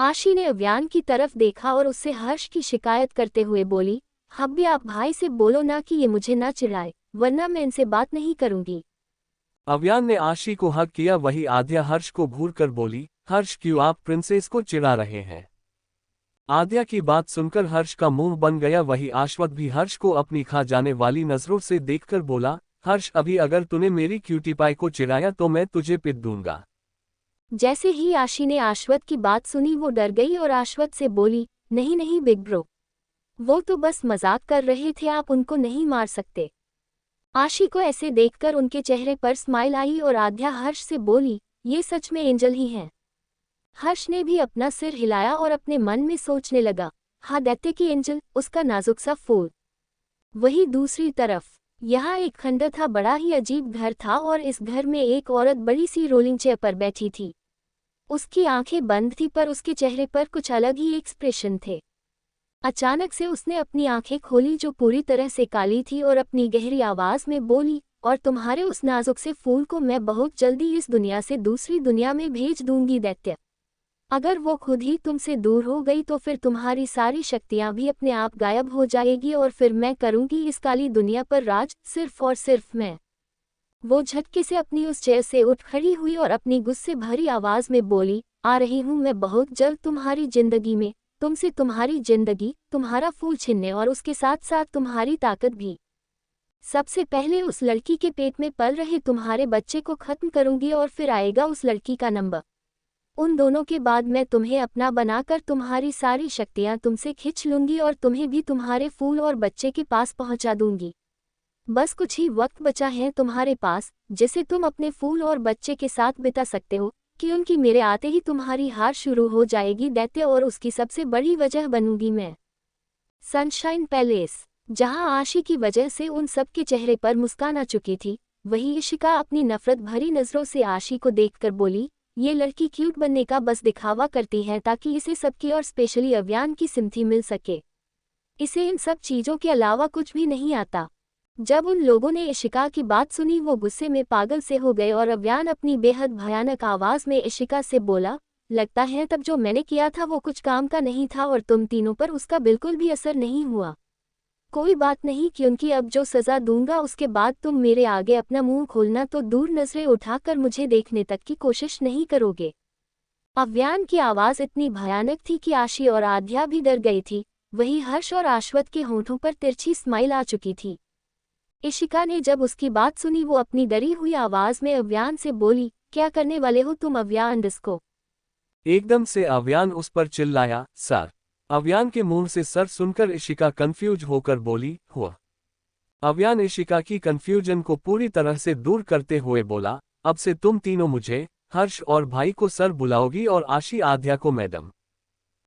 आशी ने अव्यान की तरफ देखा और उससे हर्ष की शिकायत करते हुए बोली, हब्बी आप भाई से बोलो ना कि ये मुझे ना चिढ़ाए, वरना मैं इनसे बात नहीं करूंगी। अव्यान ने आशी को हक किया। वही आद्या हर्ष को घूर कर बोली, हर्ष क्यों आप प्रिंसेस को चिढ़ा रहे हैं। आद्या की बात सुनकर हर्ष का मुंह बन गया। वही आश्वत भी हर्ष को अपनी खा जाने वाली नजरों से देखकर बोला, हर्ष अभी अगर तूने मेरी क्यूटी पाई को चिढ़ाया तो मैं तुझे पिट दूंगा। जैसे ही आशी ने आश्वत की बात सुनी वो डर गई और आश्वत से बोली, नहीं नहीं बिग ब्रो, वो तो बस मजाक कर रहे थे, आप उनको नहीं मार सकते। आशी को ऐसे देखकर उनके चेहरे पर स्माइल आई और आद्या हर्ष से बोली, ये सच में एंजल ही हैं। हर्ष ने भी अपना सिर हिलाया और अपने मन में सोचने लगा, हाँ दैत्य की एंजल, उसका नाजुक सा फूल। वही दूसरी तरफ यहाँ एक खंडर था। बड़ा ही अजीब घर था और इस घर में एक औरत बड़ी सी रोलिंग चेयर पर बैठी थी। उसकी आंखें बंद थी पर उसके चेहरे पर कुछ अलग ही एक्सप्रेशन थे। अचानक से उसने अपनी आंखें खोली जो पूरी तरह से काली थी और अपनी गहरी आवाज में बोली, और तुम्हारे उस नाजुक से फूल को मैं बहुत जल्दी इस दुनिया से दूसरी दुनिया में भेज दूंगी दैत्य। अगर वो खुद ही तुमसे दूर हो गई तो फिर तुम्हारी सारी शक्तियां भी अपने आप गायब हो जाएगी और फिर मैं करूंगी इस काली दुनिया पर राज, सिर्फ और सिर्फ मैं। वो झटके से अपनी उस चेयर से उठ खड़ी हुई और अपनी गुस्से भरी आवाज में बोली, आ रही हूं मैं बहुत जल्द तुम्हारी जिंदगी में, तुमसे तुम्हारी जिंदगी, तुम्हारा फूल छीनने और उसके साथ साथ तुम्हारी ताकत भी। सबसे पहले उस लड़की के पेट में पल रहे तुम्हारे बच्चे को खत्म करूंगी और फिर आएगा उस लड़की का नंबर। उन दोनों के बाद मैं तुम्हें अपना बनाकर तुम्हारी सारी शक्तियां तुमसे खींच लूंगी और तुम्हें भी तुम्हारे फूल और बच्चे के पास पहुंचा दूंगी। बस कुछ ही वक्त बचा है तुम्हारे पास जिसे तुम अपने फूल और बच्चे के साथ बिता सकते हो, कि उनकी मेरे आते ही तुम्हारी हार शुरू हो जाएगी दैत्य, और उसकी सबसे बड़ी वजह बनूंगी मैं। सनशाइन पैलेस, जहां आशी की वजह से उन सब के चेहरे पर मुस्कान आ चुकी थी, वही इशिका अपनी नफरत भरी नजरों से आशी को देखकर बोली, ये लड़की क्यूट बनने का बस दिखावा करती है ताकि इसे सबकी और स्पेशली अव्यान की सिम्पथी मिल सके। इसे इन सब चीजों के अलावा कुछ भी नहीं आता। जब उन लोगों ने इशिका की बात सुनी वो गुस्से में पागल से हो गए और अव्यान अपनी बेहद भयानक आवाज में इशिका से बोला, लगता है तब जो मैंने किया था वो कुछ काम का नहीं था और तुम तीनों पर उसका बिल्कुल भी असर नहीं हुआ। कोई बात नहीं, क्योंकि अब जो सजा दूंगा उसके बाद तुम मेरे आगे अपना मुंह खोलना तो दूर नजरें उठाकर मुझे देखने तक की कोशिश नहीं करोगे। अव्यान की आवाज इतनी भयानक थी कि आशी और आद्या भी डर गई थी। वही हर्ष और आश्वत के होंठों पर तिरछी स्माइल आ चुकी थी। इशिका ने जब उसकी बात सुनी वो अपनी डरी हुई आवाज में अव्यान से बोली, क्या करने वाले हो तुम अव्यान डिस्को? एकदम से अव्यान उस पर चिल्लाया, सर। अव्यान के मुंह से सर सुनकर इशिका कंफ्यूज होकर बोली, हुआ। अव्यान इशिका की कंफ्यूजन को पूरी तरह से दूर करते हुए बोला, अब से तुम तीनों मुझे, हर्ष और भाई को सर बुलाओगी और आशी आद्या को मैडम।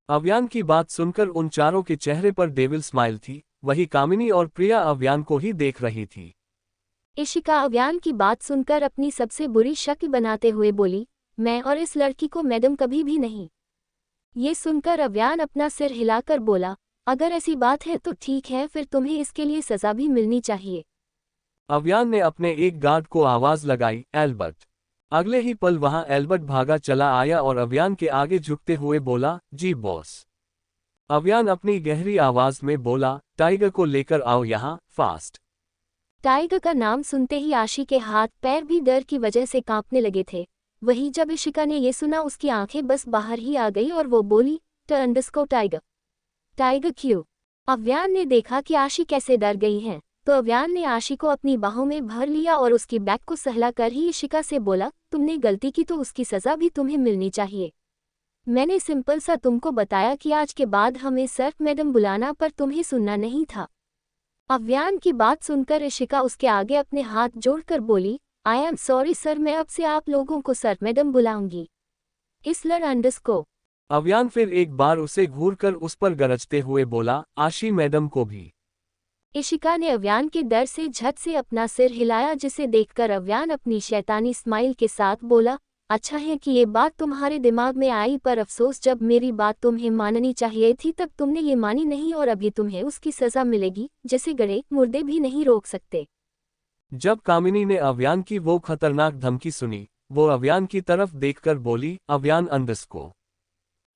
अव्यान की बात सुनकर उन चारों के चेहरे पर डेविल स्माइल थी। वही कामिनी और प्रिया अव्यान को ही देख रही थी। इशिका अव्यान की बात सुनकर अपनी सबसे बुरी शक्ल बनाते हुए बोली, मैं और इस लड़की को मैडम कभी भी नहीं। ये सुनकर अव्यान अपना सिर हिलाकर बोला, अगर ऐसी बात है तो ठीक है, फिर तुम्हें इसके लिए सजा भी मिलनी चाहिए। अव्यान ने अपने एक गार्ड को आवाज लगाई, एल्बर्ट। अगले ही पल वहां एल्बर्ट भागा चला आया और अव्यान के आगे झुकते हुए बोला, जी बॉस। अव्यान अपनी गहरी आवाज में बोला, टाइगर को लेकर आओ यहाँ, फास्ट। टाइगर का नाम सुनते ही आशी के हाथ पैर भी डर की वजह से कांपने लगे थे। वही जब इशिका ने ये सुना उसकी आंखें बस बाहर ही आ गई और वो बोली, टर्नडिस्को टाइगर। टाइगर क्यों? अव्यान ने देखा कि आशी कैसे डर गई है, तो अव्यान ने आशी को अपनी बाहों में भर लिया और उसकी बैक को सहलाकर ही इशिका से बोला, तुमने गलती की तो उसकी सजा भी तुम्हें मिलनी चाहिए। मैंने सिंपल सा तुमको बताया कि आज के बाद हमें सिर्फ मैडम बुलाना, पर तुम्हें सुनना नहीं था। अव्यान की बात सुनकर इशिका उसके आगे अपने हाथ जोड़कर बोली, आई एम सॉरी सर, मैं अब से आप लोगों को सर मैडम बुलाऊंगी। इसलर अंडरस्को। अव्यान फिर एक बार उसे घूरकर उस पर गरजते हुए बोला, आशी मैडम को भी। इशिका ने अव्यान के डर से झट से अपना सिर हिलाया, जिसे देखकर अव्यान अपनी शैतानी स्माइल के साथ बोला, अच्छा है कि ये बात तुम्हारे दिमाग में आई, पर अफसोस जब मेरी बात तुम्हें माननी चाहिए थी तब तुमने ये मानी नहीं, और अभी तुम्हें उसकी सजा मिलेगी जिसे गड़े मुर्दे भी नहीं रोक सकते। जब कामिनी ने अव्यान की वो खतरनाक धमकी सुनी, वो अव्यान की तरफ देखकर बोली, अव्यान अंडरस्को।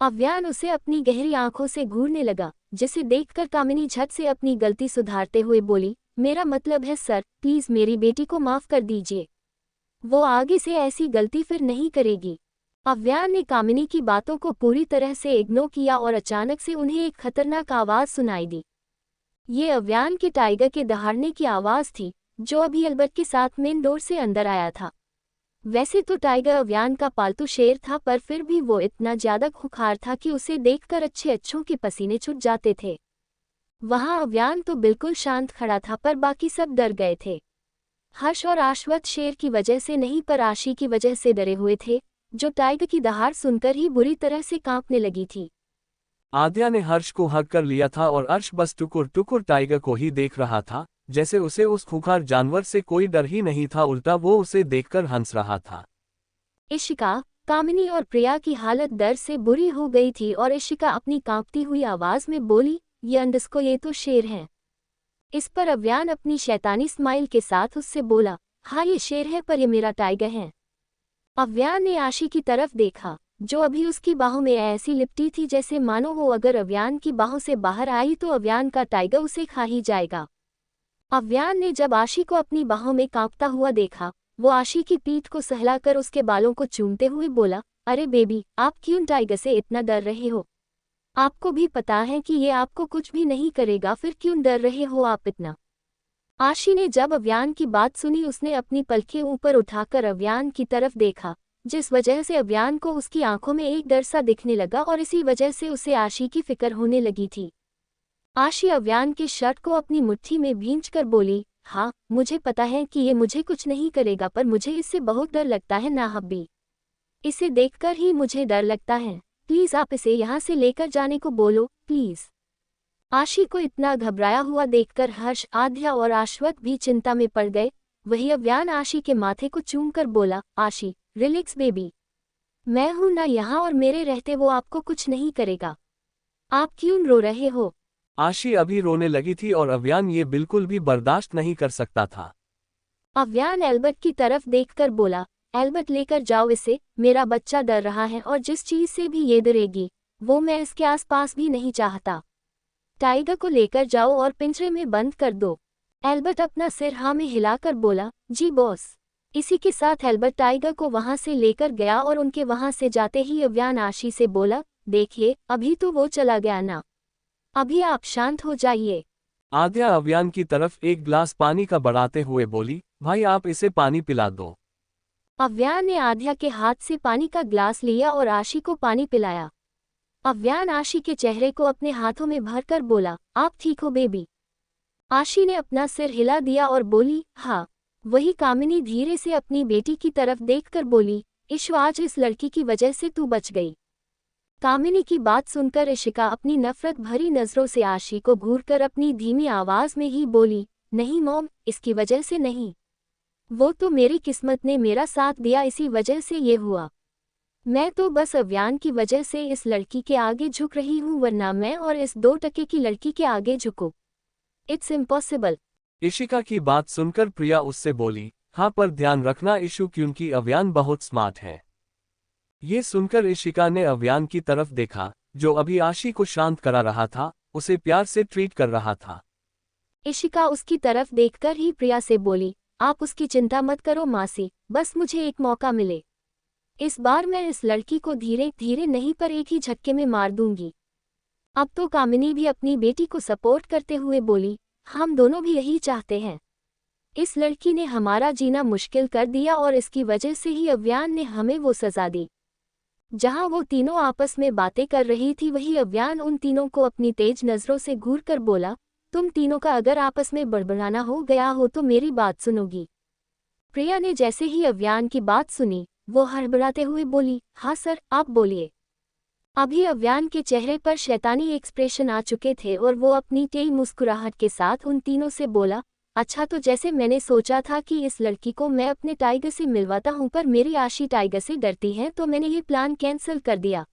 अव्यान उसे अपनी गहरी आंखों से घूरने लगा, जिसे देखकर कामिनी झट से अपनी गलती सुधारते हुए बोली, मेरा मतलब है सर, प्लीज मेरी बेटी को माफ कर दीजिए, वो आगे से ऐसी गलती फिर नहीं करेगी। अव्यान ने कामिनी की बातों को पूरी तरह से इग्नोर किया और अचानक से उन्हें एक खतरनाक आवाज सुनाई दी। ये अव्यान के टाइगर के दहाड़ने की आवाज थी, जो अभी अल्बर्ट के साथ मेन डोर से अंदर आया था। वैसे तो टाइगर अव्यान का पालतू शेर था, पर फिर भी वो इतना ज्यादा खुखार था कि उसे देखकर अच्छों के पसीने छूट जाते थे। वहां अव्यान तो बिल्कुल शांत खड़ा था, पर बाकी सब डर गए थे। हर्ष और आश्वत शेर की वजह से नहीं, पर आशी की वजह से डरे हुए थे, जो टाइगर की दहाड़ सुनकर ही बुरी तरह से कांपने लगी थी। आद्या ने हर्ष को हक कर लिया था और हर्ष बस टुकुर टुकुर टाइगर को ही देख रहा था, जैसे उसे उस खूंखार जानवर से कोई डर ही नहीं था, उल्टा वो उसे देखकर हंस रहा था। इशिका, कामिनी और प्रिया की हालत डर से बुरी हो गई थी, और इशिका अपनी कांपती हुई आवाज में बोली, ये अंडस्को, ये तो शेर है। इस पर अव्यान अपनी शैतानी स्माइल के साथ उससे बोला, हाँ ये शेर है, पर ये मेरा टाइगर है। अव्यान ने आशी की तरफ देखा, जो अभी उसकी बाहों में ऐसी लिपटी थी जैसे मानो वो अगर अव्यान की बाहों से बाहर आई तो अव्यान का टाइगर उसे खा ही जाएगा। अव्यान ने जब आशी को अपनी बाहों में कांपता हुआ देखा, वो आशी की पीठ को सहलाकर उसके बालों को चूमते हुए बोला, अरे बेबी, आप क्यों टाइगर से इतना डर रहे हो? आपको भी पता है कि ये आपको कुछ भी नहीं करेगा, फिर क्यों डर रहे हो आप इतना? आशी ने जब अव्यान की बात सुनी, उसने अपनी पलकें ऊपर उठाकर अव्यान की तरफ देखा, जिस वजह से अव्यान को उसकी आंखों में एक डर सा दिखने लगा, और इसी वजह से उसे आशी की फिक्र होने लगी थी। आशी अव्यान के शर्ट को अपनी मुट्ठी में भींचकर बोली, हाँ मुझे पता है कि ये मुझे कुछ नहीं करेगा, पर मुझे इससे बहुत डर लगता है ना हब्बी, इसे देखकर ही मुझे डर लगता है, प्लीज आप इसे यहाँ से लेकर जाने को बोलो प्लीज। आशी को इतना घबराया हुआ देखकर हर्ष, आद्या और आश्वत भी चिंता में पड़ गए। वही अव्यान आशी के माथे को चूमकर बोला, आशी रिलैक्स बेबी, मैं हूं ना यहाँ, और मेरे रहते वो आपको कुछ नहीं करेगा, आप क्यों रो रहे हो? आशी अभी रोने लगी थी और अव्यान ये बिल्कुल भी बर्दाश्त नहीं कर सकता था। अव्यान एल्बर्ट की तरफ देखकर बोला, एल्बर्ट लेकर जाओ इसे, मेरा बच्चा डर रहा है, और जिस चीज से भी ये डरेगी वो मैं इसके आसपास भी नहीं चाहता। टाइगर को लेकर जाओ और पिंजरे में बंद कर दो। एल्बर्ट अपना सिर हाँ में हिलाकर बोला, जी बॉस। इसी के साथ एल्बर्ट टाइगर को वहां से लेकर गया, और उनके वहां से जाते ही अव्यान आशी से बोला, देखिए अभी तो वो चला गया ना, अभी आप शांत हो जाइए। आद्या अव्यान की तरफ एक गिलास पानी का बढ़ाते हुए बोली, भाई आप इसे पानी पिला दो। अव्यान ने आद्या के हाथ से पानी का ग्लास लिया और आशी को पानी पिलाया। अव्यान आशी के चेहरे को अपने हाथों में भरकर बोला, आप ठीक हो बेबी? आशी ने अपना सिर हिला दिया और बोली, हाँ। वही कामिनी धीरे से अपनी बेटी की तरफ देखकर बोली, ईशु आज इस लड़की की वजह से तू बच गई। कामिनी की बात सुनकर इशिका अपनी नफरत भरी नजरों से आशी को घूरकर अपनी धीमी आवाज में ही बोली, नहीं मॉम, इसकी वजह से नहीं, वो तो मेरी किस्मत ने मेरा साथ दिया, इसी वजह से ये हुआ। मैं तो बस अव्यान की वजह से इस लड़की के आगे झुक रही हूँ, वरना मैं और इस 2 टके की लड़की के आगे झुकूं? It's impossible. इशिका की बात सुनकर प्रिया उससे बोली, हाँ पर ध्यान रखना इशू, क्योंकि अव्यान बहुत स्मार्ट है। ये सुनकर इशिका ने अव्यान की तरफ देखा, जो अभी आशी को शांत करा रहा था, उसे प्यार से ट्रीट कर रहा था। इशिका उसकी तरफ देखकर ही प्रिया से बोली, आप उसकी चिंता मत करो मासी, बस मुझे एक मौका मिले, इस बार मैं इस लड़की को धीरे धीरे नहीं पर एक ही झटके में मार दूंगी। अब तो कामिनी भी अपनी बेटी को सपोर्ट करते हुए बोली, हम दोनों भी यही चाहते हैं। इस लड़की ने हमारा जीना मुश्किल कर दिया, और इसकी वजह से ही अव्यान ने हमें वो सजा दी। जहां वो तीनों आपस में बातें कर रही थी, वही अव्यान उन तीनों को अपनी तेज नजरों से घूरकर बोला, तुम तीनों का अगर आपस में बड़बड़ाना हो गया हो तो मेरी बात सुनोगी? प्रिया ने जैसे ही अव्यान की बात सुनी, वो हड़बड़ाते हुए बोली, हाँ सर, आप बोलिए। अभी अव्यान के चेहरे पर शैतानी एक्सप्रेशन आ चुके थे और वो अपनी तेज मुस्कुराहट के साथ उन तीनों से बोला, अच्छा तो जैसे मैंने सोचा था कि इस लड़की को मैं अपने टाइगर से मिलवाता हूँ पर मेरी आशी टाइगर से डरती है तो मैंने ये प्लान कैंसिल कर दिया।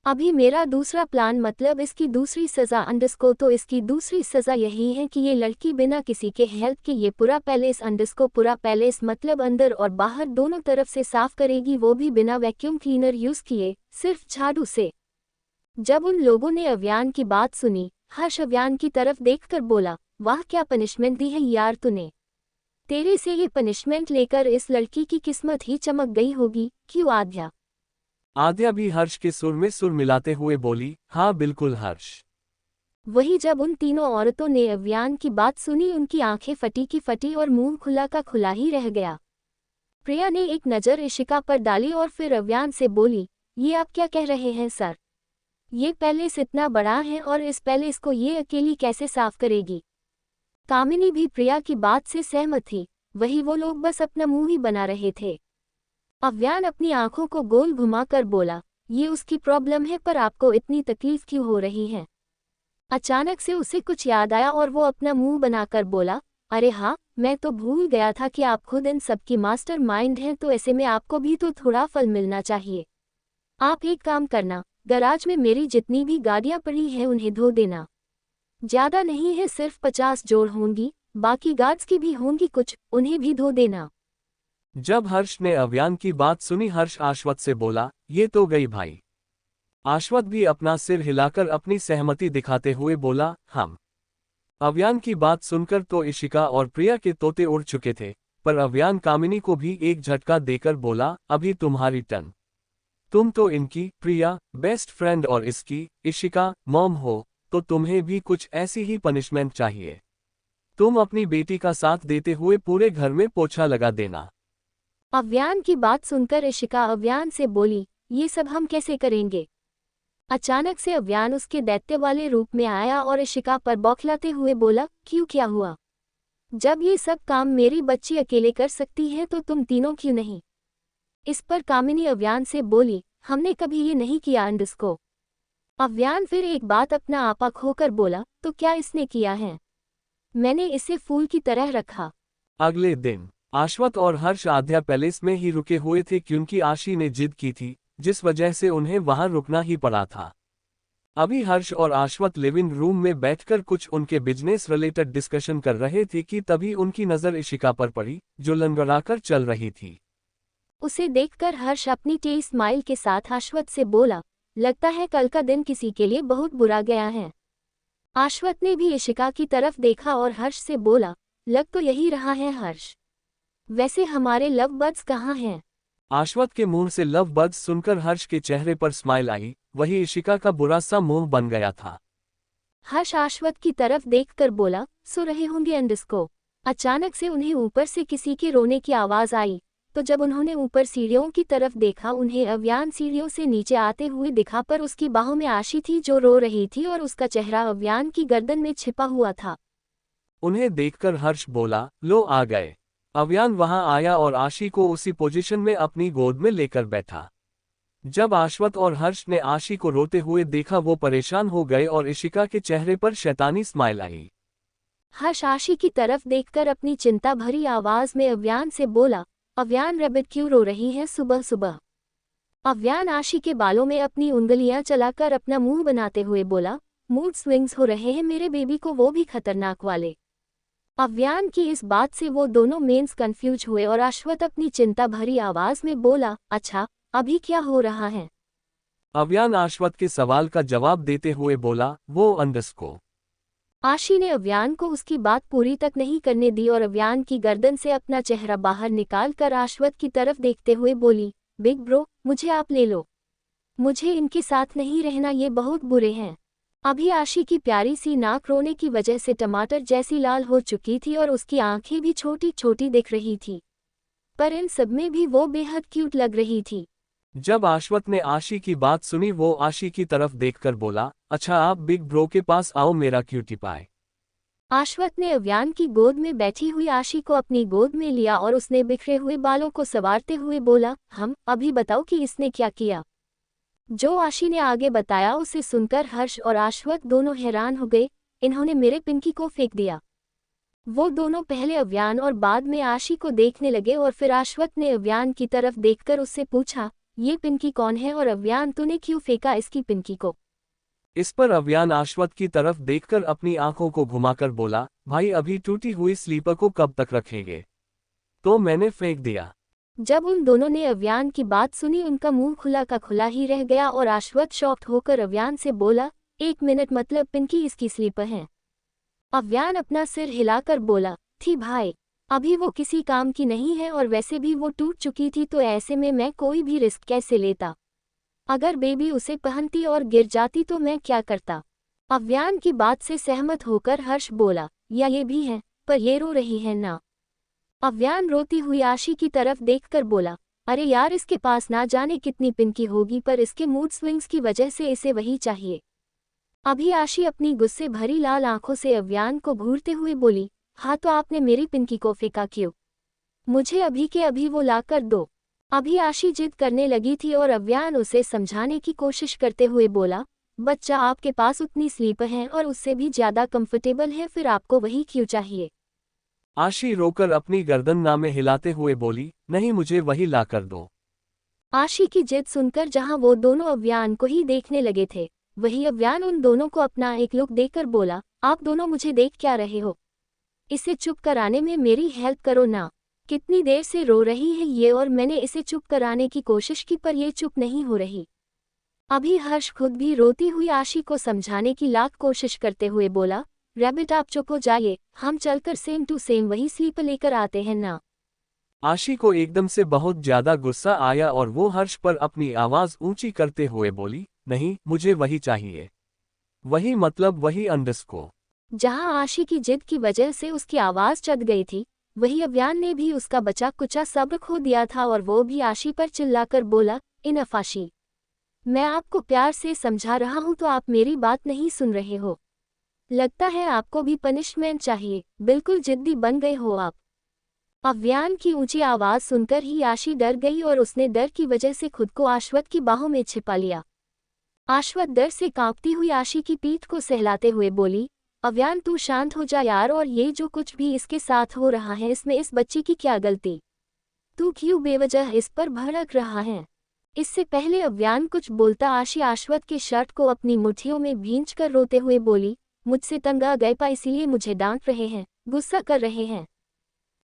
अभी मेरा दूसरा प्लान मतलब इसकी दूसरी सज़ा अंडस्को तो इसकी दूसरी सज़ा यही है कि ये लड़की बिना किसी के हेल्प के ये पूरा पैलेस अंडस्को पूरा पैलेस मतलब अंदर और बाहर दोनों तरफ से साफ करेगी, वो भी बिना वैक्यूम क्लीनर यूज़ किए, सिर्फ झाड़ू से। जब उन लोगों ने अव्यान की बात सुनी, हर्ष अव्यान की तरफ देखकर बोला, वाह क्या पनिशमेंट दी है यार तूने। तेरे से ये पनिशमेंट लेकर इस लड़की की किस्मत ही चमक गई होगी, क्यों आद्या? आद्या भी हर्ष के सुर में सुर मिलाते हुए बोली, हाँ बिल्कुल हर्ष। वही जब उन तीनों औरतों ने अव्यान की बात सुनी उनकी आंखें फटी की फटी और मुंह खुला का खुला ही रह गया। प्रिया ने एक नज़र इशिका पर डाली और फिर अव्यान से बोली, ये आप क्या कह रहे हैं सर? ये पैलेस इतना बड़ा है और इस पैलेस को ये अकेली कैसे साफ करेगी? कामिनी भी प्रिया की बात से सहमत थी, वही वो लोग बस अपना मुंह ही बना रहे थे। अव्यान अपनी आंखों को गोल घुमाकर बोला, ये उसकी प्रॉब्लम है पर आपको इतनी तकलीफ क्यों हो रही है? अचानक से उसे कुछ याद आया और वो अपना मुंह बनाकर बोला, अरे हाँ, मैं तो भूल गया था कि आप खुद इन सबकी मास्टर माइंड हैं तो ऐसे में आपको भी तो थोड़ा फल मिलना चाहिए। आप एक काम करना, गराज में मेरी जितनी भी गाड़ियाँ पड़ी हैं उन्हें धो देना। ज़्यादा नहीं है, सिर्फ 50 जोड़ होंगी, बाकी गार्ड्स की भी होंगी कुछ, उन्हें भी धो देना। जब हर्ष ने अव्यान की बात सुनी हर्ष आश्वत से बोला, ये तो गई भाई। आश्वत भी अपना सिर हिलाकर अपनी सहमति दिखाते हुए बोला, हम। अव्यान की बात सुनकर तो इशिका और प्रिया के तोते उड़ चुके थे, पर अव्यान कामिनी को भी एक झटका देकर बोला, अभी तुम्हारी टर्न। तुम तो इनकी, प्रिया, बेस्ट फ्रेंड और इसकी, इशिका, मॉम हो, तो तुम्हें भी कुछ ऐसी ही पनिशमेंट चाहिए। तुम अपनी बेटी का साथ देते हुए पूरे घर में पोछा लगा देना। अव्यान की बात सुनकर इशिका अव्यान से बोली, ये सब हम कैसे करेंगे? अचानक से अव्यान उसके दैत्य वाले रूप में आया और इशिका पर बौखलाते हुए बोला, क्यों क्या हुआ? जब ये सब काम मेरी बच्ची अकेले कर सकती है तो तुम तीनों क्यों नहीं? इस पर कामिनी अव्यान से बोली, हमने कभी ये नहीं किया अंडस्को। अव्यान फिर एक बात अपना आपा खोकर बोला, तो क्या इसने किया है? मैंने इसे फूल की तरह रखा। अगले दिन आश्वत और हर्ष आद्या पैलेस में ही रुके हुए थे क्योंकि आशी ने जिद की थी, जिस वजह से उन्हें वहां रुकना ही पड़ा था। अभी हर्ष और आश्वत लिविंग रूम में बैठकर कुछ उनके बिजनेस रिलेटेड डिस्कशन कर रहे थे कि तभी उनकी नज़र इशिका पर पड़ी, जो लंगड़ाकर चल रही थी। उसे देखकर हर्ष अपनी तेज स्माइल के साथ आश्वत से बोला, लगता है कल का दिन किसी के लिए बहुत बुरा गया है। आश्वत ने भी इशिका की तरफ देखा और हर्ष से बोला, लग तो यही रहा है हर्ष। वैसे हमारे लव बर्ड्स कहाँ हैं? आश्वत के मुंह से लव बर्ड्स सुनकर हर्ष के चेहरे पर स्माइल आई, वही इशिका का बुरा सा मुंह बन गया था। हर्ष आश्वत की तरफ देखकर बोला, सो रहे होंगे अंडस्को। अचानक से उन्हें ऊपर से किसी के रोने की आवाज़ आई, तो जब उन्होंने ऊपर सीढ़ियों की तरफ देखा उन्हें अव्यान सीढ़ियों से नीचे आते हुए दिखा, पर उसकी बाहों में आशी थी जो रो रही थी और उसका चेहरा अव्यान की गर्दन में छिपा हुआ था। उन्हें देखकर हर्ष बोला, लो आ गए। अव्यान वहां आया और आशी को उसी पोजीशन में अपनी गोद में लेकर बैठा। जब आश्वत और हर्ष ने आशी को रोते हुए देखा वो परेशान हो गए और इशिका के चेहरे पर शैतानी स्माइल आई। हर्ष आशी की तरफ देखकर अपनी चिंता भरी आवाज में अव्यान से बोला, अव्यान रैबिट क्यों रो रही है सुबह सुबह? अव्यान आशी के बालों में अपनी उंगलियां चलाकर अपना मुंह बनाते हुए बोला, मूड स्विंग्स हो रहे हैं मेरे बेबी को, वो भी खतरनाक वाले। अव्यान की इस बात से वो दोनों मेंस कंफ्यूज हुए और आश्वत अपनी चिंता भरी आवाज में बोला, अच्छा अभी क्या हो रहा है? अव्यान आश्वत के सवाल का जवाब देते हुए बोला, वो अंडस्को। आशी ने अव्यान को उसकी बात पूरी तक नहीं करने दी और अव्यान की गर्दन से अपना चेहरा बाहर निकाल कर आश्वत की तरफ देखते हुए बोली, बिग ब्रो, मुझे आप ले लो। मुझे इनके साथ नहीं रहना, ये बहुत बुरे हैं। अभी आशी की प्यारी सी नाक रोने की वजह से टमाटर जैसी लाल हो चुकी थी और उसकी आंखें भी छोटी छोटी दिख रही थी, पर इन सब में भी वो बेहद क्यूट लग रही थी। जब आश्वत ने आशी की बात सुनी वो आशी की तरफ देखकर बोला, अच्छा आप बिग ब्रो के पास आओ मेरा क्यूटी पाए। आश्वत ने अव्यान की गोद में बैठी हुई आशी को अपनी गोद में लिया और उसने बिखरे हुए बालों को संवारते हुए बोला, हम अभी बताओ कि इसने क्या किया। जो आशी ने आगे बताया उसे सुनकर हर्ष और आश्वत दोनों हैरान हो गए। इन्होंने मेरे पिंकी को फेंक दिया। वो दोनों पहले अव्यान और बाद में आशी को देखने लगे और फिर आश्वत ने अव्यान की तरफ देखकर उससे पूछा, ये पिंकी कौन है और अव्यान तूने क्यों फेंका इसकी पिंकी को। इस पर अव्यान आश्वत की तरफ देखकर अपनी आंखों को घुमाकर बोला, भाई अभी टूटी हुई स्लीपर को कब तक रखेंगे, तो मैंने फेंक दिया। जब उन दोनों ने अव्यान की बात सुनी उनका मुंह खुला का खुला ही रह गया और आश्वत शॉक्ड होकर अव्यान से बोला, 1 मिनट मतलब पिंकी इसकी स्लीपर है। अव्यान अपना सिर हिलाकर बोला, थी भाई, अभी वो किसी काम की नहीं है और वैसे भी वो टूट चुकी थी तो ऐसे में मैं कोई भी रिस्क कैसे लेता। अगर बेबी उसे पहनती और गिर जाती तो मैं क्या करता। अव्यान की बात से सहमत होकर हर्ष बोला, या ये भी है, पर ये रो रही है ना। अव्यान रोती हुई आशी की तरफ देखकर बोला, अरे यार इसके पास ना जाने कितनी पिंकी होगी पर इसके मूड स्विंग्स की वजह से इसे वही चाहिए। अभी आशी अपनी गुस्से भरी लाल आंखों से अव्यान को घूरते हुए बोली, हाँ तो आपने मेरी पिंकी को फेंका क्यों? मुझे अभी के अभी वो ला कर दो। अभी आशी जिद करने लगी थी और अव्यान उसे समझाने की कोशिश करते हुए बोला, बच्चा आपके पास उतनी स्लीपर है और उससे भी ज्यादा कंफर्टेबल है, फिर आपको वही क्यों चाहिए। आशी रोकर अपनी गर्दन नामे हिलाते हुए बोली, नहीं मुझे वही ला कर दो। आशी की जिद सुनकर जहां वो दोनों अव्यान को ही देखने लगे थे, वही अव्यान उन दोनों को अपना एक लुक देकर बोला, आप दोनों मुझे देख क्या रहे हो? इसे चुप कराने में मेरी हेल्प करो ना। कितनी देर से रो रही है ये और मैंने इसे चुप कराने की कोशिश की पर ये चुप नहीं हो रही। अभी हर्ष खुद भी रोती हुई आशी को समझाने की लाख कोशिश करते हुए बोला, रैबिट आप चुप हो जाइए, हम चलकर सेम टू सेम वही स्लीपर लेकर आते हैं ना। आशी को एकदम से बहुत ज्यादा गुस्सा आया और वो हर्ष पर अपनी आवाज ऊंची करते हुए बोली, नहीं मुझे वही चाहिए, वही मतलब वही अंडरस्को। जहां आशी की जिद की वजह से उसकी आवाज चढ़ गई थी, वही अव्यान ने भी उसका बचा कुचा सब्र खो दिया था और वो भी आशी पर चिल्लाकर बोला, इनफ आशी, मैं आपको प्यार से समझा रहा हूं तो आप मेरी बात नहीं सुन रहे हो। लगता है आपको भी पनिशमेंट चाहिए, बिल्कुल जिद्दी बन गए हो आप। अव्यान की ऊंची आवाज सुनकर ही आशी डर गई और उसने डर की वजह से खुद को आश्वत की बाहों में छिपा लिया। आश्वत डर से कांपती हुई आशी की पीठ को सहलाते हुए बोली, अव्यान तू शांत हो जा यार, और ये जो कुछ भी इसके साथ हो रहा है इसमें इस बच्ची की क्या गलती? तू क्यों बेवजह इस पर भड़क रहा है? इससे पहले अव्यान कुछ बोलता आशी आश्वत के शर्ट को अपनी मुट्ठियों में भींचकर रोते हुए बोली, मुझसे तंग आ गए पा इसीलिए मुझे डांट रहे हैं, गुस्सा कर रहे हैं।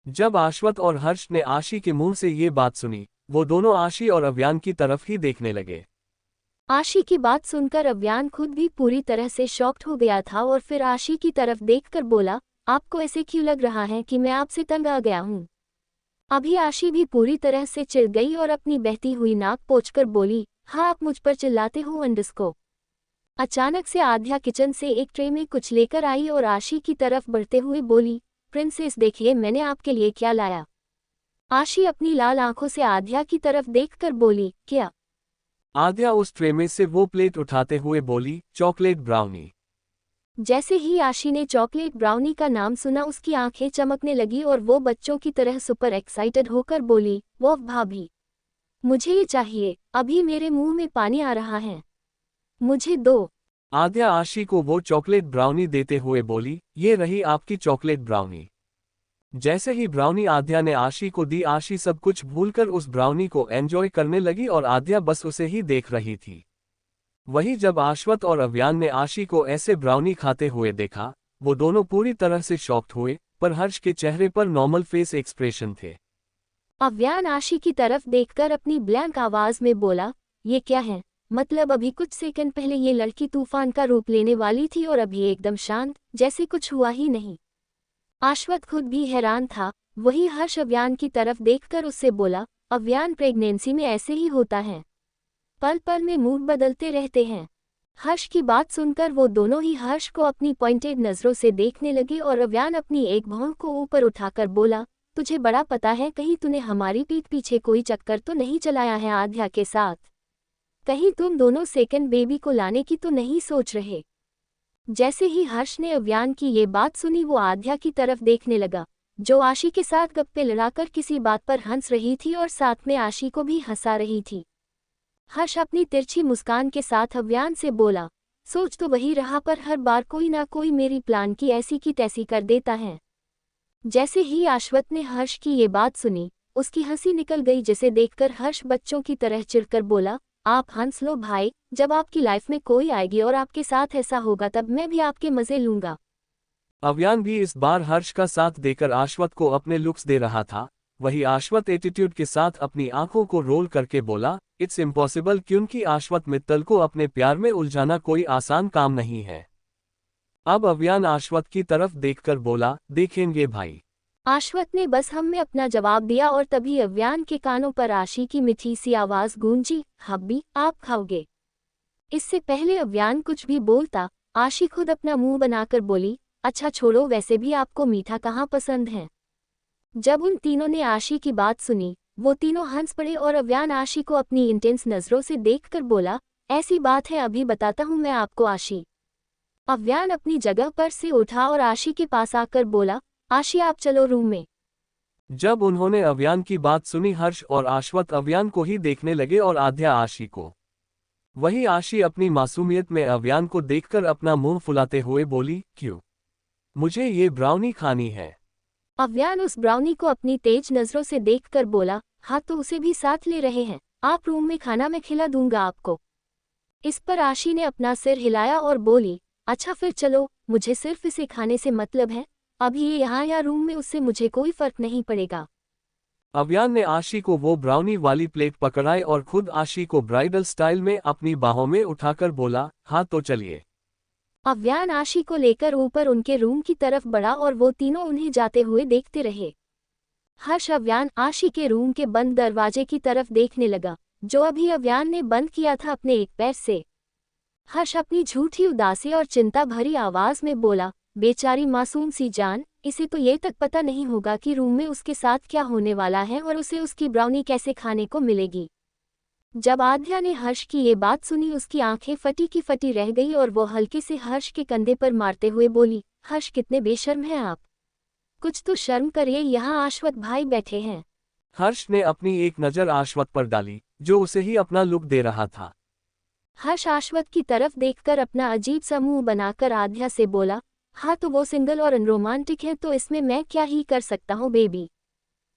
जब आश्वत और हर्ष ने आशी के मुंह से ये बात सुनी, वो दोनों आशी और अव्यान की तरफ ही देखने लगे। आशी की बात सुनकर अव्यान खुद भी पूरी तरह से शॉक्ड हो गया था और फिर आशी की तरफ देखकर बोला, आपको ऐसे क्यों लग रहा है कि मैं आपसे तंग आ गया हूँ? अभी आशी भी पूरी तरह से चिढ़ गई और अपनी बहती हुई नाक पोंछकर बोली, हाँ आप मुझ पर चिल्लाते हो अंडरस्को। अचानक से आध्या किचन से एक ट्रे में कुछ लेकर आई और आशी की तरफ बढ़ते हुए बोली, प्रिंसेस देखिए मैंने आपके लिए क्या लाया। आशी अपनी लाल आंखों से आध्या की तरफ देखकर बोली, क्या? आध्या उस ट्रे में से वो प्लेट उठाते हुए बोली, चॉकलेट ब्राउनी। जैसे ही आशी ने चॉकलेट ब्राउनी का नाम सुना उसकी आंखें चमकने लगी और वो बच्चों की तरह सुपर एक्साइटेड होकर बोली, वो भाभी, मुझे ये चाहिए, अभी मेरे मुंह में पानी आ रहा है, मुझे दो। आध्या आशी को वो चॉकलेट ब्राउनी देते हुए बोली, ये रही आपकी चॉकलेट ब्राउनी। जैसे ही ब्राउनी आध्या ने आशी को दी, आशी सब कुछ भूलकर उस ब्राउनी को एंजॉय करने लगी और आध्या बस उसे ही देख रही थी। वही जब आश्वत और अव्यान ने आशी को ऐसे ब्राउनी खाते हुए देखा, वो दोनों पूरी तरह से शॉक्ड हुए, पर हर्ष के चेहरे पर नॉर्मल फेस एक्सप्रेशन थे। अव्यान आशी की तरफ देखकर अपनी ब्लैंक आवाज में बोला, ये क्या है? मतलब अभी कुछ सेकंड पहले ये लड़की तूफान का रूप लेने वाली थी और अभी एकदम शांत, जैसे कुछ हुआ ही नहीं। आश्वत खुद भी हैरान था। वही हर्ष अव्यान की तरफ देखकर उससे बोला, अव्यान प्रेगनेंसी में ऐसे ही होता है, पल पल में मूड बदलते रहते हैं। हर्ष की बात सुनकर वो दोनों ही हर्ष को अपनी पॉइंटेड नजरों से देखने लगे और अव्यान अपनी एक भौं को ऊपर उठाकर बोला, तुझे बड़ा पता है, कहीं तूने हमारी पीठ पीछे कोई चक्कर तो नहीं चलाया है आध्या के साथ? कहीं तुम दोनों सेकंड बेबी को लाने की तो नहीं सोच रहे? जैसे ही हर्ष ने अव्यान की ये बात सुनी वो आध्या की तरफ देखने लगा, जो आशी के साथ गप्पे लड़ाकर किसी बात पर हंस रही थी और साथ में आशी को भी हंसा रही थी। हर्ष अपनी तिरछी मुस्कान के साथ अव्यान से बोला, सोच तो वही रहा पर हर बार कोई ना कोई मेरी प्लान की ऐसी की तैसी कर देता है। जैसे ही आश्वत ने हर्ष की ये बात सुनी, उसकी हंसी निकल गई, जिसे देखकर हर्ष बच्चों की तरह चिढ़कर बोला, आप हंस लो भाई, जब आपकी लाइफ में कोई आएगी और आपके साथ ऐसा होगा तब मैं भी आपके मजे लूंगा। अव्यान भी इस बार हर्ष का साथ देकर आश्वत को अपने लुक्स दे रहा था। वही आश्वत एटीट्यूड के साथ अपनी आंखों को रोल करके बोला, इट्स इम्पॉसिबल, क्योंकि आश्वत मित्तल को अपने प्यार में उलझाना कोई आसान काम नहीं है। अब अव्यान आश्वत की तरफ देखकर बोला, देखेंगे भाई। आश्वत ने बस हम में अपना जवाब दिया और तभी अव्यान के कानों पर आशी की मीठी सी आवाज गूंजी, हब्बी आप खाओगे। इससे पहले अव्यान कुछ भी बोलता, आशी खुद अपना मुंह बनाकर बोली, अच्छा छोड़ो, वैसे भी आपको मीठा कहाँ पसंद है। जब उन तीनों ने आशी की बात सुनी, वो तीनों हंस पड़े और अव्यान आशी को अपनी इंटेंस नजरों से देखकर बोला, ऐसी बात है, अभी बताता हूँ मैं आपको आशी। अव्यान अपनी जगह पर से उठा और आशी के पास आकर बोला, आशी आप चलो रूम में। जब उन्होंने अव्यान की बात सुनी, हर्ष और आश्वत अव्यान को ही देखने लगे और आध्या आशी को। वही आशी अपनी मासूमियत में अव्यान को देखकर अपना मुंह फुलाते हुए बोली, क्यों, मुझे ये ब्राउनी खानी है। अव्यान उस ब्राउनी को अपनी तेज नजरों से देखकर बोला, हाँ तो उसे भी साथ ले रहे हैं, आप रूम में खाना मैं खिला दूंगा आपको। इस पर आशी ने अपना सिर हिलाया और बोली, अच्छा फिर चलो, मुझे सिर्फ इसे खाने से मतलब है, अभी ये यहाँ या रूम में उससे मुझे कोई फर्क नहीं पड़ेगा। अव्यान ने आशी को वो ब्राउनी वाली प्लेट पकड़ाई और खुद आशी को ब्राइडल स्टाइल में अपनी बाहों में उठाकर बोला, हाँ तो चलिए। अव्यान आशी को लेकर ऊपर उनके रूम की तरफ बढ़ा और वो तीनों उन्हें जाते हुए देखते रहे। हर्ष अव्यान आशी के रूम के बंद दरवाजे की तरफ देखने लगा, जो अभी अव्यान ने बंद किया था अपने एक पैर से। हर्ष अपनी झूठी उदासी और चिंता भरी आवाज में बोला, बेचारी मासूम सी जान, इसे तो ये तक पता नहीं होगा कि रूम में उसके साथ क्या होने वाला है और उसे उसकी ब्राउनी कैसे खाने को मिलेगी। जब आध्या ने हर्ष की ये बात सुनी, उसकी आंखें फटी की फटी रह गई और वो हल्के से हर्ष के कंधे पर मारते हुए बोली, हर्ष कितने बेशर्म हैं आप, कुछ तो शर्म करिए, यहाँ आश्वत भाई बैठे हैं। हर्ष ने अपनी एक नज़र आश्वत पर डाली, जो उसे ही अपना लुक दे रहा था। हर्ष आश्वत की तरफ देखकर अपना अजीब सा मुंह बनाकर आध्या से बोला, हाँ तो वो सिंगल और अनरोमांटिक है तो इसमें मैं क्या ही कर सकता हूँ बेबी,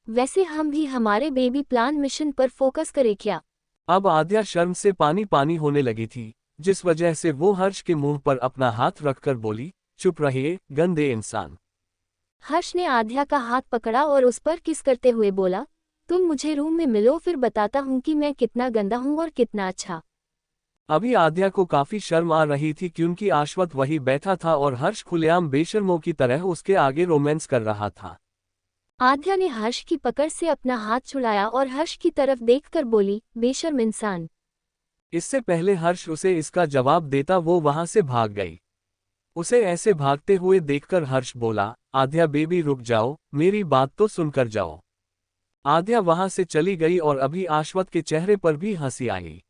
वैसे हम भी हमारे बेबी प्लान मिशन पर फोकस करें क्या। अब आध्या शर्म से पानी पानी होने लगी थी, जिस वजह से वो हर्ष के मुंह पर अपना हाथ रखकर बोली, चुप रहिए गंदे इंसान। हर्ष ने आध्या का हाथ पकड़ा और उस पर किस करते हुए बोला, तुम मुझे रूम में मिलो, फिर बताता हूँ कि मैं कितना गंदा हूँ और कितना अच्छा। अभी आध्या को काफी शर्म आ रही थी, क्योंकि आश्वत वही बैठा था और हर्ष खुलेआम बेशर्मों की तरह उसके आगे रोमांस कर रहा था। आध्या ने हर्ष की पकड़ से अपना हाथ छुड़ाया और हर्ष की तरफ देखकर बोली, बेशर्म इंसान। इससे पहले हर्ष उसे इसका जवाब देता वो वहां से भाग गई। उसे ऐसे भागते हुए देखकर हर्ष बोला, आध्या बेबी रुक जाओ, मेरी बात तो सुनकर जाओ। आध्या वहां से चली गई और अभी आश्वत के चेहरे पर भी हंसी आई।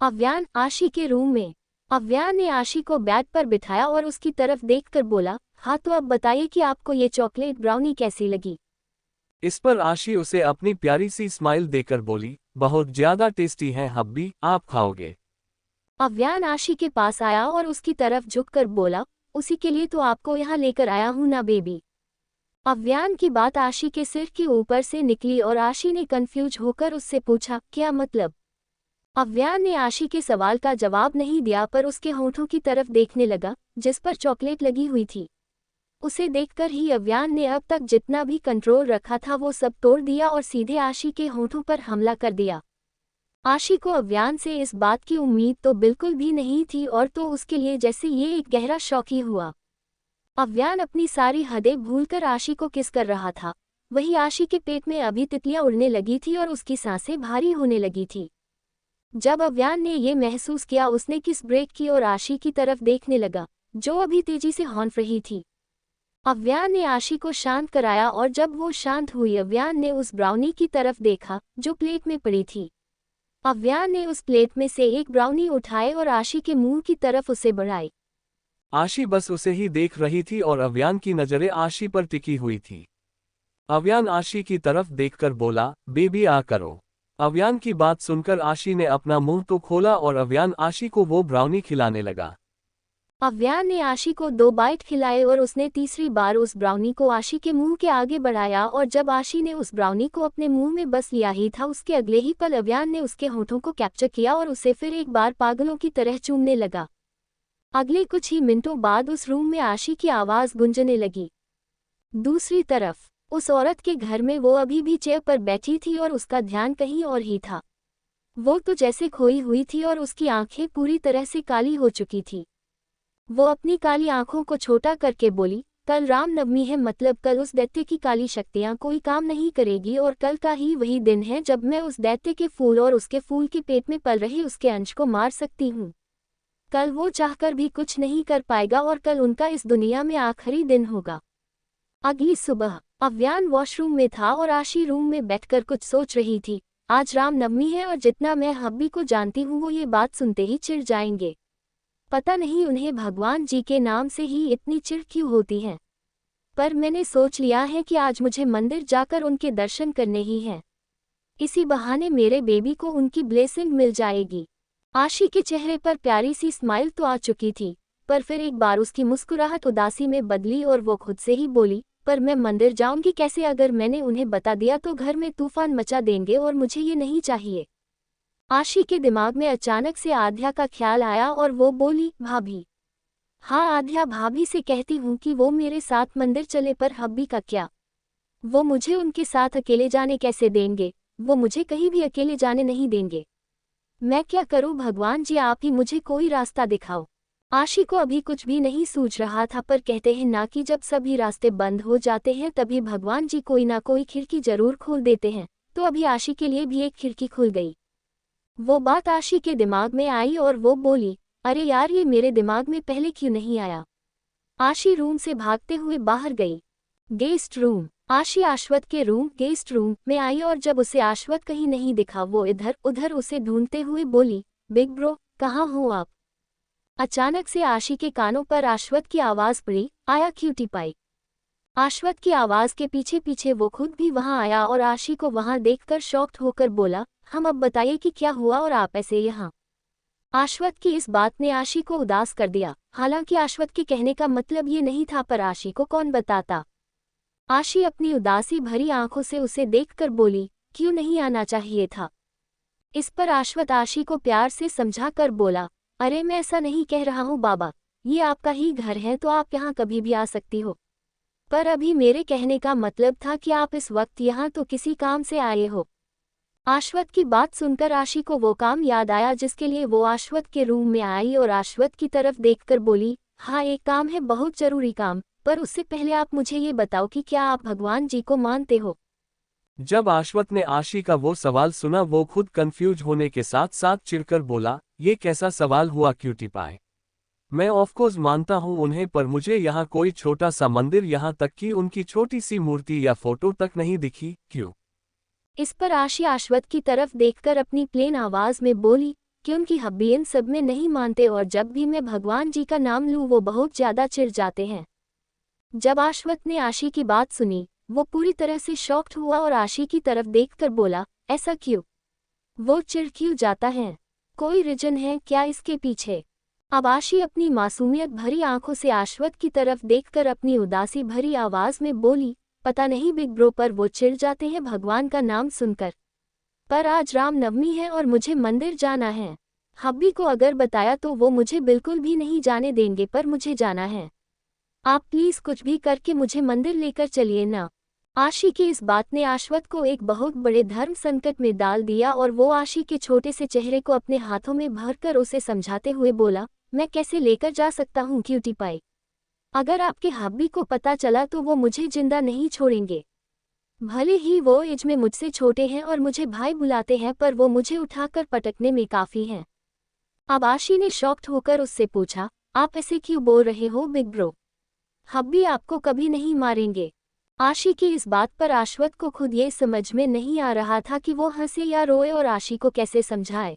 अव्यान आशी के रूम में। अव्यान ने आशी को बेड पर बिठाया और उसकी तरफ देखकर बोला, हाँ तो अब बताइए कि आपको ये चॉकलेट ब्राउनी कैसी लगी। इस पर आशी उसे अपनी प्यारी सी स्माइल देकर बोली, बहुत ज्यादा टेस्टी है हब्बी, आप खाओगे। अव्यान आशी के पास आया और उसकी तरफ झुककर बोला, उसी के लिए तो आपको यहाँ लेकर आया हूँ ना बेबी। अव्यान की बात आशी के सिर के ऊपर से निकली और आशी ने कंफ्यूज होकर उससे पूछा, क्या मतलब। अव्यान ने आशी के सवाल का जवाब नहीं दिया पर उसके होठों की तरफ देखने लगा, जिस पर चॉकलेट लगी हुई थी। उसे देखकर ही अव्यान ने अब तक जितना भी कंट्रोल रखा था वो सब तोड़ दिया और सीधे आशी के होठों पर हमला कर दिया। आशी को अव्यान से इस बात की उम्मीद तो बिल्कुल भी नहीं थी और तो उसके लिए जैसे ये एक गहरा शॉक ही हुआ। अव्यान अपनी सारी हदें भूलकर आशी को किस कर रहा था, वही आशी के पेट में अभी तितलियां उड़ने लगी थी और उसकी सांसें भारी होने लगी थी। जब अव्यान ने ये महसूस किया, उसने किस ब्रेक की और आशी की तरफ देखने लगा, जो अभी तेजी से हॉन्फ रही थी। अव्यान ने आशी को शांत कराया और जब वो शांत हुई, अव्यान ने उस ब्राउनी की तरफ देखा जो प्लेट में पड़ी थी। अव्यान ने उस प्लेट में से एक ब्राउनी उठाए और आशी के मुंह की तरफ उसे बढ़ाई। आशी बस उसे ही देख रही थी और अव्यान की नजरें आशी पर टिकी हुई थी। अव्यान आशी की तरफ देखकर बोला, बेबी आ करो। अव्यान की बात सुनकर आशी ने अपना मुंह तो खोला और अव्यान आशी को वो ब्राउनी खिलाने लगा। अव्यान ने आशी को 2 बाइट खिलाए और उसने तीसरी बार उस ब्राउनी को आशी के मुंह के आगे बढ़ाया और जब आशी ने उस ब्राउनी को अपने मुंह में बस लिया ही था उसके अगले ही पल अव्यान ने उसके होठों को कैप्चर किया और उसे फिर एक बार पागलों की तरह चूमने लगा। अगले कुछ ही मिनटों बाद उस रूम में आशी की आवाज गूंजने लगी। दूसरी तरफ उस औरत के घर में वो अभी भी चेयर पर बैठी थी और उसका ध्यान कहीं और ही था। वो तो जैसे खोई हुई थी और उसकी आंखें पूरी तरह से काली हो चुकी थी। वो अपनी काली आंखों को छोटा करके बोली, कल रामनवमी है, मतलब कल उस दैत्य की काली शक्तियां कोई काम नहीं करेगी और कल का ही वही दिन है जब मैं उस दैत्य के फूल और उसके फूल के पेट में पल रहे उसके अंश को मार सकती हूँ। कल वो चाहकर भी कुछ नहीं कर पाएगा और कल उनका इस दुनिया में आखिरी दिन होगा। अगली सुबह अव्यान वॉशरूम में था और आशी रूम में बैठकर कुछ सोच रही थी। आज रामनवमी है और जितना मैं हब्बी को जानती हूँ वो ये बात सुनते ही चिढ़ जाएंगे। पता नहीं उन्हें भगवान जी के नाम से ही इतनी चिढ़ क्यों होती है, पर मैंने सोच लिया है कि आज मुझे मंदिर जाकर उनके दर्शन करने ही हैं। इसी बहाने मेरे बेबी को उनकी ब्लेसिंग मिल जाएगी। आशी के चेहरे पर प्यारी सी स्माइल तो आ चुकी थी, पर फिर एक बार उसकी मुस्कुराहट उदासी में बदली और वो खुद से ही बोली, पर मैं मंदिर जाऊंगी कैसे? अगर मैंने उन्हें बता दिया तो घर में तूफान मचा देंगे और मुझे ये नहीं चाहिए। आशी के दिमाग में अचानक से आध्या का ख्याल आया और वो बोली, भाभी। हाँ आध्या, भाभी से कहती हूँ कि वो मेरे साथ मंदिर चले, पर हब्बी का क्या? वो मुझे उनके साथ अकेले जाने कैसे देंगे? वो मुझे कहीं भी अकेले जाने नहीं देंगे। मैं क्या करूँ? भगवान जी आप ही मुझे कोई रास्ता दिखाओ। आशी को अभी कुछ भी नहीं सूझ रहा था, पर कहते हैं ना कि जब सभी रास्ते बंद हो जाते हैं तभी भगवान जी कोई ना कोई खिड़की जरूर खोल देते हैं। तो अभी आशी के लिए भी एक खिड़की खुल गई। वो बात आशी के दिमाग में आई और वो बोली, अरे यार ये मेरे दिमाग में पहले क्यों नहीं आया? आशी रूम से भागते हुए बाहर गई। Guest room. आशी आश्वत के रूम गेस्ट रूम में आई और जब उसे आश्वत कहीं नहीं दिखा वो इधर उधर उसे ढूंढते हुए बोली, बिग ब्रो कहाँ हो आप? अचानक से आशी के कानों पर आश्वत की आवाज पड़ी, आया क्यूटी पाई। आश्वत की आवाज के पीछे पीछे वो खुद भी वहां आया और आशी को वहां देखकर शॉक्ड होकर बोला, हम अब बताइए कि क्या हुआ और आप ऐसे यहाँ? आश्वत की इस बात ने आशी को उदास कर दिया। हालांकि आश्वत के कहने का मतलब ये नहीं था, पर आशी को कौन बताता। आशी अपनी उदासी भरी आंखों से उसे देखकर बोली, क्यों नहीं आना चाहिए था? इस पर आश्वत आशी को प्यार से समझा कर बोला, अरे मैं ऐसा नहीं कह रहा हूँ बाबा, ये आपका ही घर है तो आप यहाँ कभी भी आ सकती हो। पर अभी मेरे कहने का मतलब था कि आप इस वक्त यहाँ तो किसी काम से आए हो। आश्वत की बात सुनकर आशी को वो काम याद आया जिसके लिए वो आश्वत के रूम में आई और आश्वत की तरफ देखकर बोली, हाँ एक काम है, बहुत जरूरी काम, पर उससे पहले आप मुझे ये बताओ कि क्या आप भगवान जी को मानते हो? जब आश्वत ने आशी का वो सवाल सुना वो खुद कंफ्यूज होने के साथ साथ चिढ़कर बोला, ये कैसा सवाल हुआ क्यूटी पाई? मैं ऑफकोर्स मानता हूँ उन्हें, पर मुझे यहाँ कोई छोटा सा मंदिर, यहाँ तक कि उनकी छोटी सी मूर्ति या फोटो तक नहीं दिखी। क्यों? इस पर आशी आश्वत की तरफ देखकर अपनी प्लेन आवाज में बोली, क्योंकि हब्बी इन सब में नहीं मानते और जब भी मैं भगवान जी का नाम लूँ वो बहुत ज्यादा चिढ़ जाते हैं। जब आश्वत ने आशी की बात सुनी वो पूरी तरह से शॉक्ड हुआ और आशी की तरफ देखकर बोला, ऐसा क्यों? वो चिढ़ क्यों जाता है? कोई रीजन है क्या इसके पीछे? अब आशी अपनी मासूमियत भरी आंखों से आश्वत की तरफ देखकर अपनी उदासी भरी आवाज में बोली, पता नहीं बिग ब्रो, पर वो चिढ़ जाते हैं भगवान का नाम सुनकर। पर आज रामनवमी है और मुझे मंदिर जाना है। हब्बी को अगर बताया तो वो मुझे बिल्कुल भी नहीं जाने देंगे, पर मुझे जाना है। आप प्लीज कुछ भी करके मुझे मंदिर लेकर चलिए ना। आशी की इस बात ने आश्वत को एक बहुत बड़े धर्म संकट में डाल दिया और वो आशी के छोटे से चेहरे को अपने हाथों में भरकर उसे समझाते हुए बोला, मैं कैसे लेकर जा सकता हूँ क्यूटी पाई? अगर आपके हब्बी को पता चला तो वो मुझे जिंदा नहीं छोड़ेंगे। भले ही वो एज में मुझसे छोटे हैं और मुझे भाई बुलाते हैं, पर वो मुझे उठाकर पटकने में काफी हैं। अब आशी ने शॉक्ड होकर उससे पूछा, आप ऐसे क्यों बोल रहे हो बिग ब्रो? हब्बी आपको कभी नहीं मारेंगे। आशी की इस बात पर आश्वत को खुद ये समझ में नहीं आ रहा था कि वो हंसे या रोए और आशी को कैसे समझाए।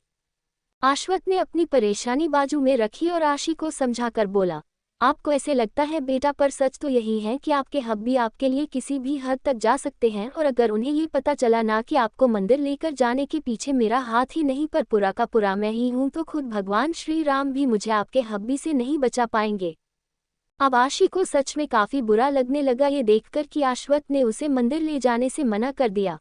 आश्वत ने अपनी परेशानी बाजू में रखी और आशी को समझाकर बोला, आपको ऐसे लगता है बेटा, पर सच तो यही है कि आपके हब्बी आपके लिए किसी भी हद तक जा सकते हैं, और अगर उन्हें ये पता चला ना कि आपको मंदिर लेकर जाने के पीछे मेरा हाथ ही नहीं पर पूरा का पूरा मैं ही हूँ, तो खुद भगवान श्री राम भी मुझे आपके हब्बी से नहीं बचा पाएंगे। अब आशी को सच में काफी बुरा लगने लगा ये देखकर कि अश्वत्थ ने उसे मंदिर ले जाने से मना कर दिया।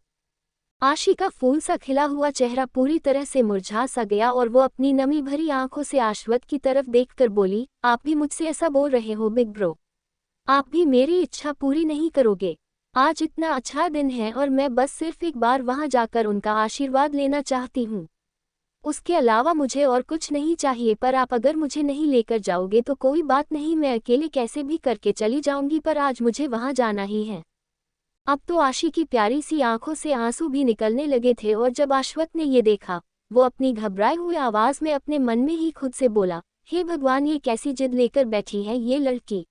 आशी का फूल सा खिला हुआ चेहरा पूरी तरह से मुरझा सा गया और वो अपनी नमी भरी आंखों से अश्वत्थ की तरफ देखकर बोली, आप भी मुझसे ऐसा बोल रहे हो बिग ब्रो? आप भी मेरी इच्छा पूरी नहीं करोगे? आज इतना अच्छा दिन है और मैं बस सिर्फ एक बार वहां जाकर उनका आशीर्वाद लेना चाहती हूँ। उसके अलावा मुझे और कुछ नहीं चाहिए, पर आप अगर मुझे नहीं लेकर जाओगे तो कोई बात नहीं, मैं अकेले कैसे भी करके चली जाऊंगी, पर आज मुझे वहां जाना ही है। अब तो आशी की प्यारी सी आंखों से आंसू भी निकलने लगे थे, और जब अश्वत्थ ने ये देखा, वो अपनी घबराए हुए आवाज में अपने मन में ही खुद से बोला, हे भगवान, ये कैसी जिद लेकर बैठी है ये लड़की।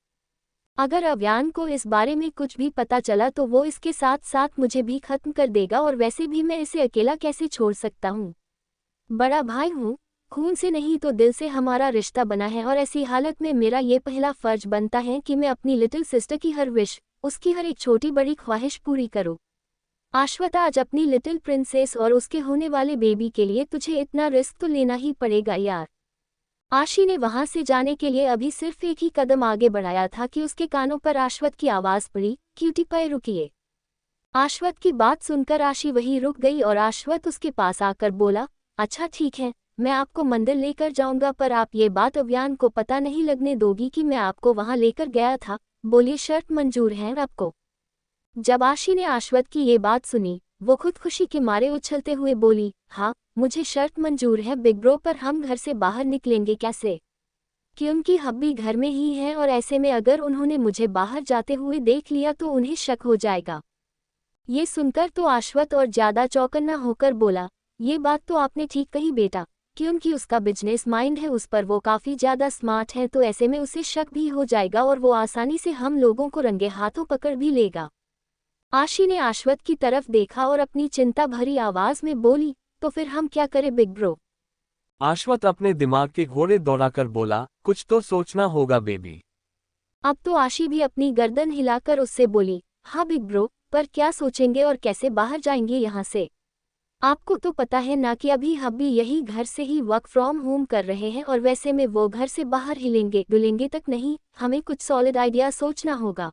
अगर अव्यान को इस बारे में कुछ भी पता चला तो वो इसके साथ साथ मुझे भी खत्म कर देगा, और वैसे भी मैं इसे अकेला कैसे छोड़ सकता हूँ। बड़ा भाई हूँ, खून से नहीं तो दिल से हमारा रिश्ता बना है, और ऐसी हालत में मेरा ये पहला फर्ज बनता है कि मैं अपनी लिटिल सिस्टर की हर विश, उसकी हर एक छोटी बड़ी ख्वाहिश पूरी करूं। अश्वत्थ, आज अपनी लिटिल प्रिंसेस और उसके होने वाले बेबी के लिए तुझे इतना रिस्क तो लेना ही पड़ेगा यार। आशी ने वहां से जाने के लिए अभी सिर्फ एक ही कदम आगे बढ़ाया था कि उसके कानों पर अश्वत्थ की आवाज पड़ी, क्यूटी पाए रुकिए। अश्वत्थ की बात सुनकर आशी वहीं रुक गई और अश्वत्थ उसके पास आकर बोला, अच्छा ठीक है, मैं आपको मंदिर लेकर जाऊंगा, पर आप ये बात अव्यान को पता नहीं लगने दोगी कि मैं आपको वहां लेकर गया था? बोलिए, शर्त मंजूर है आपको? जब आशी ने अश्वत्थ की ये बात सुनी, वो खुद खुशी के मारे उछलते हुए बोली, हाँ मुझे शर्त मंजूर है बिग ब्रो, पर हम घर से बाहर निकलेंगे कैसे? क्योंकि हब्बी घर में ही है, और ऐसे में अगर उन्होंने मुझे बाहर जाते हुए देख लिया तो उन्हें शक हो जाएगा। ये सुनकर तो अश्वत्थ और ज्यादा चौकन्ना होकर बोला, ये बात तो आपने ठीक कही बेटा, क्योंकि उसका बिजनेस माइंड है उस पर, वो काफी ज्यादा स्मार्ट है, तो ऐसे में उसे शक भी हो जाएगा और वो आसानी से हम लोगों को रंगे हाथों पकड़ भी लेगा। आशी ने अश्वत्थ की तरफ देखा और अपनी चिंता भरी आवाज में बोली, तो फिर हम क्या करें बिग ब्रो? अश्वत्थ अपने दिमाग के घोड़े दौड़ाकर बोला, कुछ तो सोचना होगा बेबी। अब तो आशी भी अपनी गर्दन हिलाकर उससे बोली, हाँ बिग ब्रो, पर क्या सोचेंगे और कैसे बाहर जाएंगे यहाँ से? आपको तो पता है ना कि अभी हब्बी यही घर से ही वर्क फ्रॉम होम कर रहे हैं, और वैसे में वो घर से बाहर हिलेंगे डुलेंगे तक नहीं, हमें कुछ सॉलिड आइडिया सोचना होगा।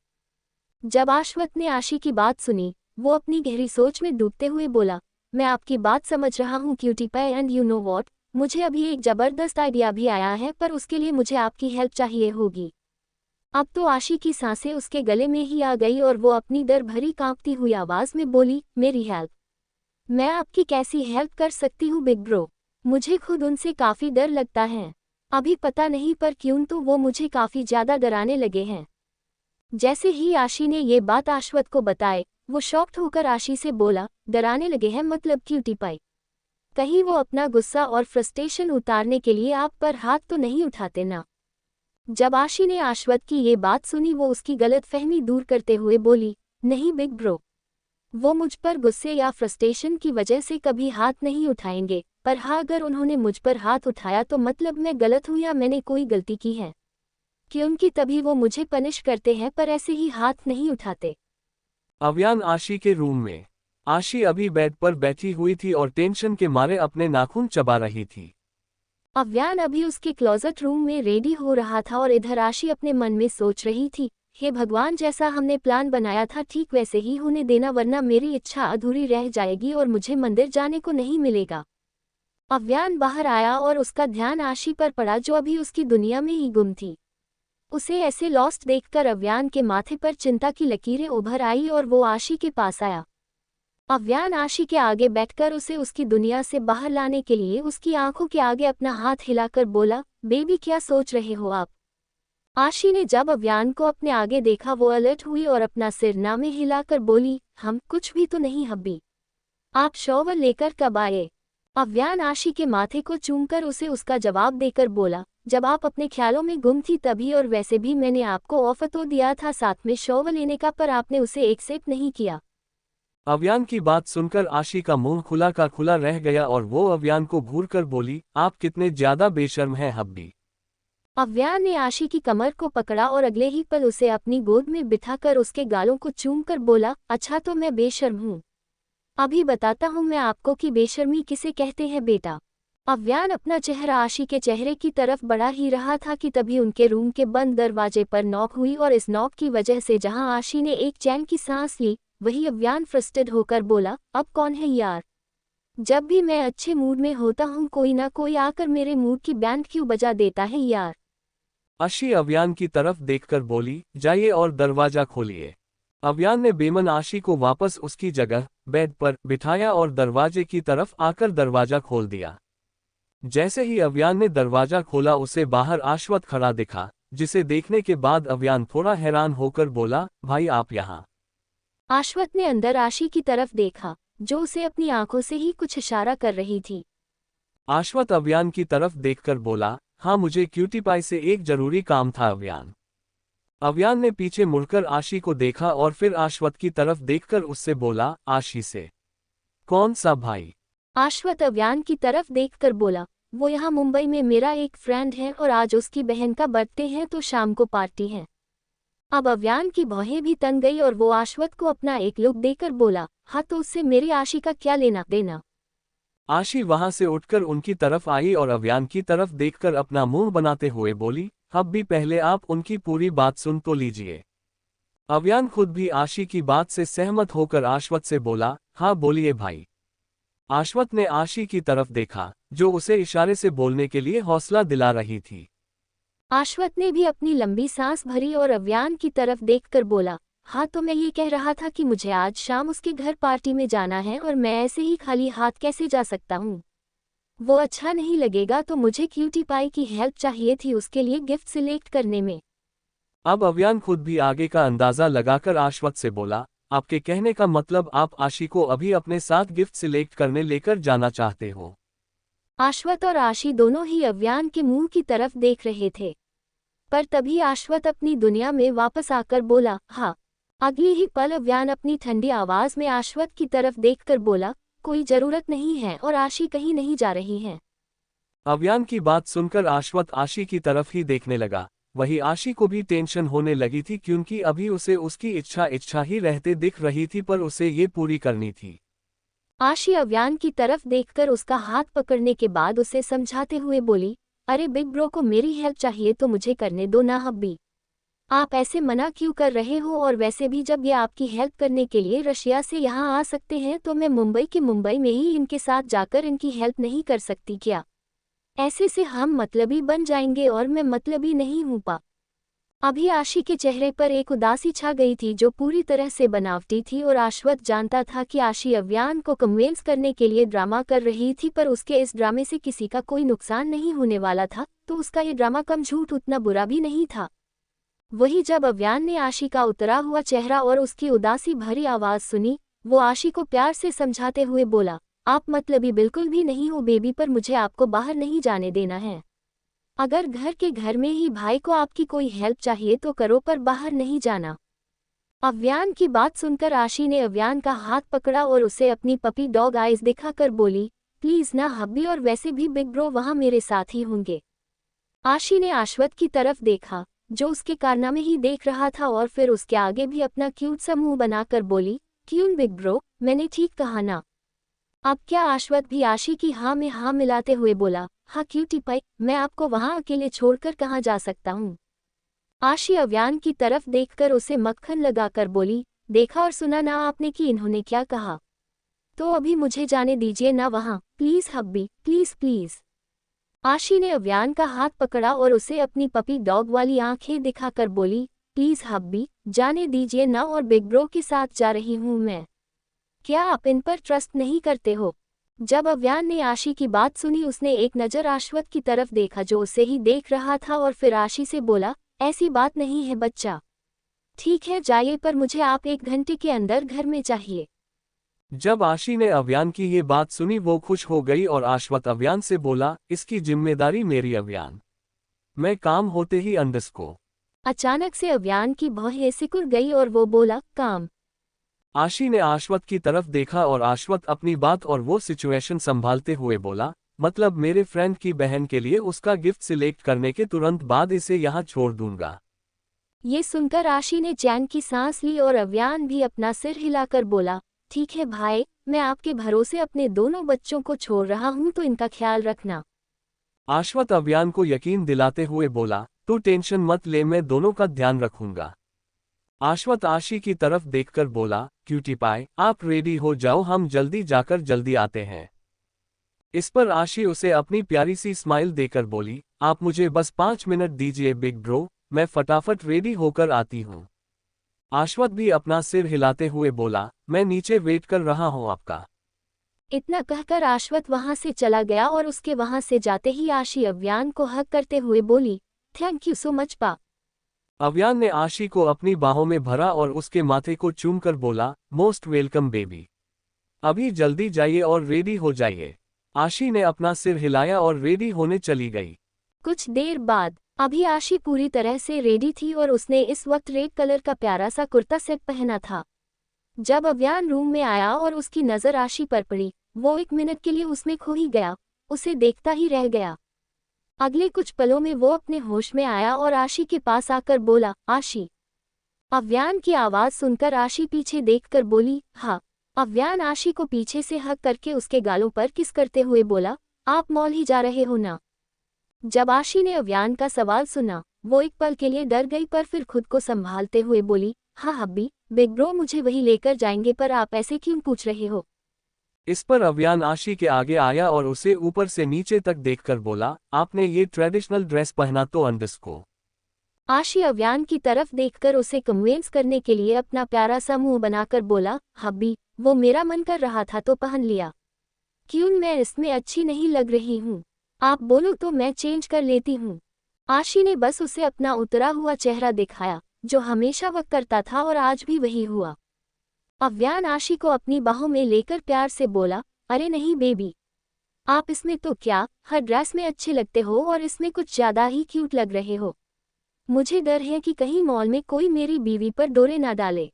जब अश्वत्थ ने आशी की बात सुनी, वो अपनी गहरी सोच में डूबते हुए बोला, मैं आपकी बात समझ रहा हूँ cutie pie, and you know what, मुझे अभी एक जबरदस्त आइडिया भी आया है, पर उसके लिए मुझे आपकी हेल्प चाहिए होगी। अब तो आशी की सांसें उसके गले में ही आ गई और वो अपनी डर भरी कांपती हुई आवाज में बोली, मेरी हेल्प? मैं आपकी कैसी हेल्प कर सकती हूँ बिग ब्रो? मुझे खुद उनसे काफी डर लगता है। अभी पता नहीं पर क्यों तो वो मुझे काफी ज्यादा डराने लगे हैं। जैसे ही आशी ने ये बात अश्वत्थ को बताए, वो शॉक्ड होकर आशी से बोला, डराने लगे हैं मतलब क्यूटी पाई? कहीं वो अपना गुस्सा और फ्रस्ट्रेशन उतारने के लिए आप पर हाथ तो नहीं उठाते ना? जब आशी ने अश्वत्थ की ये बात सुनी, वो उसकी गलतफहमी दूर करते हुए बोली, नहीं बिग ब्रो, वो मुझ पर गुस्से या फ्रस्ट्रेशन की वजह से कभी हाथ नहीं उठाएंगे, पर हाँ अगर उन्होंने मुझ पर हाथ उठाया तो मतलब मैं गलत हूँ या मैंने कोई गलती की है, क्योंकि तभी वो मुझे पनिश करते हैं, पर ऐसे ही हाथ नहीं उठाते। अव्यान आशी के रूम में। आशी अभी बेड पर बैठी हुई थी और टेंशन के मारे अपने नाखून चबा रही थी। अव्यान अभी उसके क्लोजेट रूम में रेडी हो रहा था और इधर आशी अपने मन में सोच रही थी, हे भगवान, जैसा हमने प्लान बनाया था ठीक वैसे ही होने देना, वरना मेरी इच्छा अधूरी रह जाएगी और मुझे मंदिर जाने को नहीं मिलेगा। अव्यान बाहर आया और उसका ध्यान आशी पर पड़ा जो अभी उसकी दुनिया में ही गुम थी। उसे ऐसे लॉस्ट देखकर अव्यान के माथे पर चिंता की लकीरें उभर आई और वो आशी के पास आया। अव्यान आशी के आगे बैठकर उसे उसकी दुनिया से बाहर लाने के लिए उसकी आंखों के आगे अपना हाथ हिलाकर बोला, बेबी क्या सोच रहे हो आप? आशी ने जब अव्यान को अपने आगे देखा वो अलर्ट हुई और अपना सिर नामे हिलाकर बोली, हम कुछ भी तो नहीं हब्बी। आप शॉवर लेकर कब आए? अव्यान आशी के माथे को चूमकर उसे उसका जवाब देकर बोला, जब आप अपने ख्यालों में गुम थी तभी, और वैसे भी मैंने आपको ऑफर तो दिया था साथ में शॉवर लेने का, पर आपने उसे एक्सेप्ट नहीं किया। अव्यान की बात सुनकर आशी का मुंह खुला का खुला रह गया और वो अव्यान को घूरकर बोली, आप कितने ज्यादा बेशर्म हैं हब्बी। अव्यान ने आशी की कमर को पकड़ा और अगले ही पल उसे अपनी गोद में बिठाकर उसके गालों को चूमकर बोला, अच्छा तो मैं बेशर्म हूँ। अभी बताता हूँ मैं आपको कि बेशर्मी किसे कहते हैं बेटा। अव्यान अपना चेहरा आशी के चेहरे की तरफ बढ़ा ही रहा था कि तभी उनके रूम के बंद दरवाजे पर नॉक हुई और इस नॉक की वजह से जहां आशी ने एक चैन की सांस ली, वही अव्यान फ्रस्ट्रेटेड होकर बोला, अब कौन है यार? जब भी मैं अच्छे मूड में होता हूँ कोई ना कोई आकर मेरे मूड की बैंड क्यों बजा देता है यार। आशी अव्यान की तरफ देखकर बोली, जाइए और दरवाजा खोलिए। अव्यान ने बेमन आशी को वापस उसकी जगह बेड पर बिठाया और दरवाजे की तरफ आकर दरवाजा खोल दिया। जैसे ही अव्यान ने दरवाजा खोला उसे बाहर आश्वत खड़ा दिखा, जिसे देखने के बाद अव्यान थोड़ा हैरान होकर बोला, भाई आप यहाँ? आश्वत ने अंदर आशी की तरफ देखा, जो उसे अपनी आंखों से ही कुछ इशारा कर रही थी। आश्वत अव्यान की तरफ देखकर बोला, हाँ मुझे क्यूटी पाई से एक जरूरी काम था अव्यान। अव्यान ने पीछे मुड़कर आशी को देखा और फिर आश्वत की तरफ देखकर उससे बोला, आशी से? कौन सा भाई? आश्वत अव्यान की तरफ देखकर बोला, वो यहाँ मुंबई में मेरा एक फ्रेंड है और आज उसकी बहन का बर्थडे है तो शाम को पार्टी है। अब अव्यान की भौहें भी तन गई और वो आश्वत को अपना एक लुक देकर बोला, हाँ तो उससे मेरी आशी का क्या लेना देना। आशी वहां से उठकर उनकी तरफ आई और अव्यान की तरफ देखकर अपना मुंह बनाते हुए बोली, अब भी पहले आप उनकी पूरी बात सुन तो लीजिए। अव्यान खुद भी आशी की बात से सहमत होकर आश्वत से बोला, हाँ बोलिए भाई। आश्वत ने आशी की तरफ देखा, जो उसे इशारे से बोलने के लिए हौसला दिला रही थी। आश्वत ने भी अपनी लंबी सांस भरी और अव्यान की तरफ देखकर बोला, हाँ तो मैं ये कह रहा था कि मुझे आज शाम उसके घर पार्टी में जाना है और मैं ऐसे ही खाली हाथ कैसे जा सकता हूँ। वो अच्छा नहीं लगेगा तो मुझे क्यूटी पाई की हेल्प चाहिए थी उसके लिए गिफ्ट सिलेक्ट करने में। अब अव्यान खुद भी आगे का अंदाजा लगाकर आश्वत से बोला, आपके कहने का मतलब आप आशी को अभी अपने साथ गिफ्ट सिलेक्ट करने लेकर जाना चाहते हो? आश्वत और आशी दोनों ही अव्यान के मुंह की तरफ देख रहे थे, पर तभी आश्वत अपनी दुनिया में वापस आकर बोला, हाँ। अगली ही पल अव्यान अपनी ठंडी आवाज में आश्वत की तरफ देखकर बोला, कोई जरूरत नहीं है और आशी कहीं नहीं जा रही है। अव्यान की बात सुनकर आश्वत आशी की तरफ ही देखने लगा। वही आशी को भी टेंशन होने लगी थी क्योंकि अभी उसे उसकी इच्छा ही रहते दिख रही थी पर उसे ये पूरी करनी थी। आशी अव्यान की तरफ देखकर उसका हाथ पकड़ने के बाद उसे समझाते हुए बोली, अरे बिग ब्रो को मेरी हेल्प चाहिए तो मुझे करने दो ना हब्बी। आप ऐसे मना क्यों कर रहे हो और वैसे भी जब ये आपकी हेल्प करने के लिए रशिया से यहाँ आ सकते हैं तो मैं मुंबई में ही इनके साथ जाकर इनकी हेल्प नहीं कर सकती क्या? ऐसे से हम मतलबी बन जाएंगे और मैं मतलबी नहीं हूँ पा। अभी आशी के चेहरे पर एक उदासी छा गई थी जो पूरी तरह से बनावटी थी और आश्वत जानता था कि आशी अव्यान को कन्विंस करने के लिए ड्रामा कर रही थी पर उसके इस ड्रामे से किसी का कोई नुकसान नहीं होने वाला था तो उसका ये ड्रामा कम झूठ उतना बुरा भी नहीं था। वही जब अव्यान ने आशी का उतरा हुआ चेहरा और उसकी उदासी भरी आवाज सुनी, वो आशी को प्यार से समझाते हुए बोला, आप मतलबी बिल्कुल भी नहीं हो बेबी पर मुझे आपको बाहर नहीं जाने देना है। अगर घर में ही भाई को आपकी कोई हेल्प चाहिए तो करो पर बाहर नहीं जाना। अव्यान की बात सुनकर आशी ने अव्यान का हाथ पकड़ा और उसे अपनी पपी डॉग आइज दिखाकर बोली, प्लीज ना हब्बी और वैसे भी बिग ब्रो वहां मेरे साथ ही होंगे। आशी ने आश्वत की तरफ देखा, जो उसके कारनामे ही देख रहा था और फिर उसके आगे भी अपना क्यूट सा मुंह बनाकर बोली, क्यों बिग ब्रो, मैंने ठीक कहा ना? अब क्या? आश्वत भी आशी की हाँ में हाँ मिलाते हुए बोला, हाँ क्यूटी पाई, मैं आपको वहां अकेले छोड़कर कहाँ जा सकता हूँ। आशी अव्यान की तरफ देखकर उसे मक्खन लगाकर बोली, देखा और सुना ना आपने कि इन्होंने क्या कहा? तो अभी मुझे जाने दीजिए ना वहां, प्लीज हब्बी, प्लीज प्लीज। आशी ने अव्यान का हाथ पकड़ा और उसे अपनी पपी डॉग वाली आंखें दिखाकर बोली, प्लीज हब्बी, जाने दीजिए ना और बिग ब्रो के साथ जा रही हूं मैं। क्या आप इन पर ट्रस्ट नहीं करते हो? जब अव्यान ने आशी की बात सुनी उसने एक नज़र आश्वत की तरफ देखा जो उसे ही देख रहा था और फिर आशी से बोला, ऐसी बात नहीं है बच्चा। ठीक है जाइए पर मुझे आप 1 घंटे के अंदर घर में चाहिए। जब आशी ने अव्यान की ये बात सुनी वो खुश हो गई और आश्वत अव्यान से बोला, इसकी जिम्मेदारी मेरी अव्यान, मैं काम होते ही अंडस्को। अचानक से अव्यान की भौहें सिकुड़ गई और वो बोला, काम? आशी ने आश्वत की तरफ देखा और आश्वत अपनी बात और वो सिचुएशन संभालते हुए बोला, मतलब मेरे फ्रेंड की बहन के लिए उसका गिफ्ट सिलेक्ट करने के तुरंत बाद इसे यहाँ छोड़ दूंगा। ये सुनकर आशी ने चैन की सांस ली और अव्यान भी अपना सिर हिलाकर बोला, ठीक है भाई, मैं आपके भरोसे अपने दोनों बच्चों को छोड़ रहा हूँ तो इनका ख्याल रखना। आश्वत अव्यान को यकीन दिलाते हुए बोला, तू टेंशन मत ले, मैं दोनों का ध्यान रखूंगा। आश्वत आशी की तरफ देखकर बोला, क्यूटी पाई, आप रेडी हो जाओ, हम जल्दी जाकर जल्दी आते हैं। इस पर आशी उसे अपनी प्यारी सी स्माइल देकर बोली, आप मुझे बस 5 मिनट दीजिए बिग ब्रो, मैं फटाफट रेडी होकर आती हूँ। आश्वत भी अपना सिर हिलाते हुए बोला, मैं नीचे वेट कर रहा हूँ आपका। इतना कहकर आश्वत वहां से चला गया और उसके वहां से जाते ही आशी अव्यान को हक करते हुए बोली, थैंक यू सो मच पा। अव्यान ने आशी को अपनी बाहों में भरा और उसके माथे को चूमकर बोला, मोस्ट वेलकम बेबी। अभी जल्दी जाइए और रेडी हो जाइए। आशी ने अपना सिर हिलाया और रेडी होने चली गई। कुछ देर बाद अभी आशी पूरी तरह से रेडी थी और उसने इस वक्त रेड कलर का प्यारा सा कुर्ता सेट पहना था। जब अव्यान रूम में आया और उसकी नज़र आशी पर पड़ी, वो 1 मिनट के लिए उसमें खो ही गया, उसे देखता ही रह गया। अगले कुछ पलों में वो अपने होश में आया और आशी के पास आकर बोला, आशी। अव्यान की आवाज़ सुनकर आशी पीछे देखकर बोली, हाँ। अव्यान आशी को पीछे से हक करके उसके गालों पर किस करते हुए बोला, आप मॉल ही जा रहे हो ना। जब आशी ने अव्यान का सवाल सुना, वो एक पल के लिए डर गई पर फिर खुद को संभालते हुए बोली, हाँ हब्बी, बिग ब्रो मुझे वही लेकर जाएंगे, पर आप ऐसे क्यों पूछ रहे हो। इस पर अव्यान आशी के आगे आया और उसे ऊपर से नीचे तक देखकर बोला, आपने ये ट्रेडिशनल ड्रेस पहना तो अंडरस्को। आशी अव्यान की तरफ देखकर उसे कन्विंस करने के लिए अपना प्यारा सा मुंह बनाकर बोला, हब्बी, वो मेरा मन कर रहा था तो पहन लिया। क्यों मैं इसमें अच्छी नहीं लग रही हूँ? आप बोलो तो मैं चेंज कर लेती हूँ। आशी ने बस उसे अपना उतरा हुआ चेहरा दिखाया, जो हमेशा वह करता था और आज भी वही हुआ। अव्यान आशी को अपनी बाहों में लेकर प्यार से बोला, अरे नहीं बेबी, आप इसमें तो क्या, हर ड्रेस में अच्छे लगते हो और इसमें कुछ ज्यादा ही क्यूट लग रहे हो। मुझे डर है कि कहीं मॉल में कोई मेरी बीवी पर डोरे ना डाले।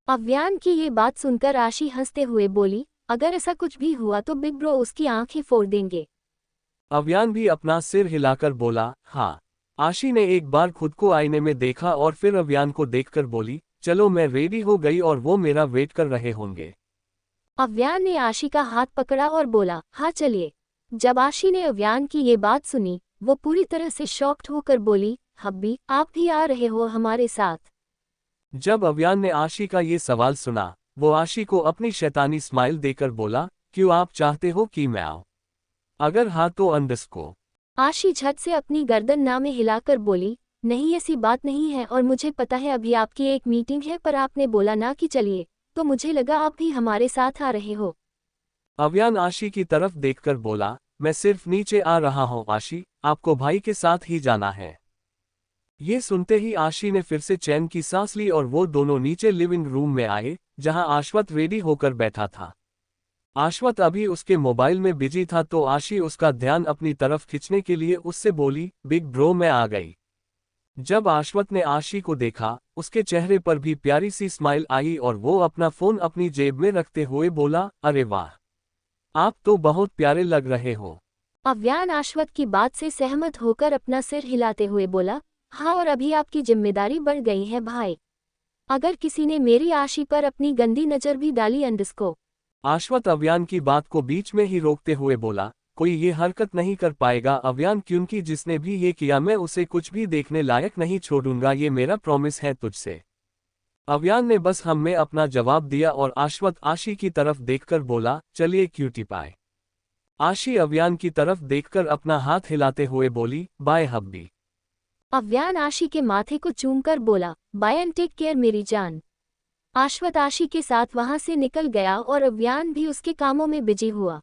अव्यान की ये बात सुनकर आशी हंसते हुए बोली, अगर ऐसा कुछ भी हुआ तो बिग ब्रो उसकी आंखें फोड़ देंगे। अव्यान भी अपना सिर हिलाकर बोला, हाँ। आशी ने एक बार खुद को आईने में देखा और फिर अव्यान को देखकर बोली, चलो मैं रेडी हो गई और वो मेरा वेट कर रहे होंगे। अव्यान ने आशी का हाथ पकड़ा और बोला, हाँ चलिए। जब आशी ने अव्यान की ये बात सुनी, वो पूरी तरह से शॉक्ड होकर बोली, हब्बी, आप भी आ रहे हो हमारे साथ। जब अव्यान ने आशी का ये सवाल सुना, वो आशी को अपनी शैतानी स्माइल देकर बोला, क्यों आप चाहते हो कि मैं आऊं? अगर हाँ तो अंडरस्को। आशी झट से अपनी गर्दन ना में हिलाकर बोली, नहीं ऐसी बात नहीं है और मुझे पता है अभी आपकी एक मीटिंग है, पर आपने बोला ना कि चलिए, तो मुझे लगा आप भी हमारे साथ आ रहे हो। अव्यान आशी की तरफ देखकर बोला, मैं सिर्फ नीचे आ रहा हूँ आशी, आपको भाई के साथ ही जाना है। ये सुनते ही आशी ने फिर से चैन की सांस ली और वो दोनों नीचे लिविंग रूम में आए, जहां आश्वत रेडी होकर बैठा था। आश्वत अभी उसके मोबाइल में बिजी था तो आशी उसका ध्यान अपनी तरफ खींचने के लिए उससे बोली, बिग ब्रो मैं आ गई। जब आश्वत ने आशी को देखा, उसके चेहरे पर भी प्यारी सी स्माइल आई और वो अपना फोन अपनी जेब में रखते हुए बोला, अरे वाह, आप तो बहुत प्यारे लग रहे हो। अव्यान आश्वत की बात से सहमत होकर अपना सिर हिलाते हुए बोला, हाँ और अभी आपकी जिम्मेदारी बढ़ गई है भाई। अगर किसी ने मेरी आशी पर अपनी गंदी नज़र भी डाली अंडरस्को। आश्वत अव्यान की बात को बीच में ही रोकते हुए बोला, कोई ये हरकत नहीं कर पाएगा अव्यान, क्योंकि जिसने भी ये किया मैं उसे कुछ भी देखने लायक नहीं छोड़ूंगा, ये मेरा प्रॉमिस है तुझसे। अव्यान ने बस हम में अपना जवाब दिया और आश्वत आशी की तरफ देखकर बोला, चलिए क्यूटी पाए। आशी अव्यान की तरफ देखकर अपना हाथ हिलाते हुए बोली, बाय हब्बी। अव्यान आशी के माथे को चूमकर बोला, बाय एंड टेक केयर मेरी जान। आश्वत आशी के साथ वहां से निकल गया और अव्यान भी उसके कामों में बिजी हुआ।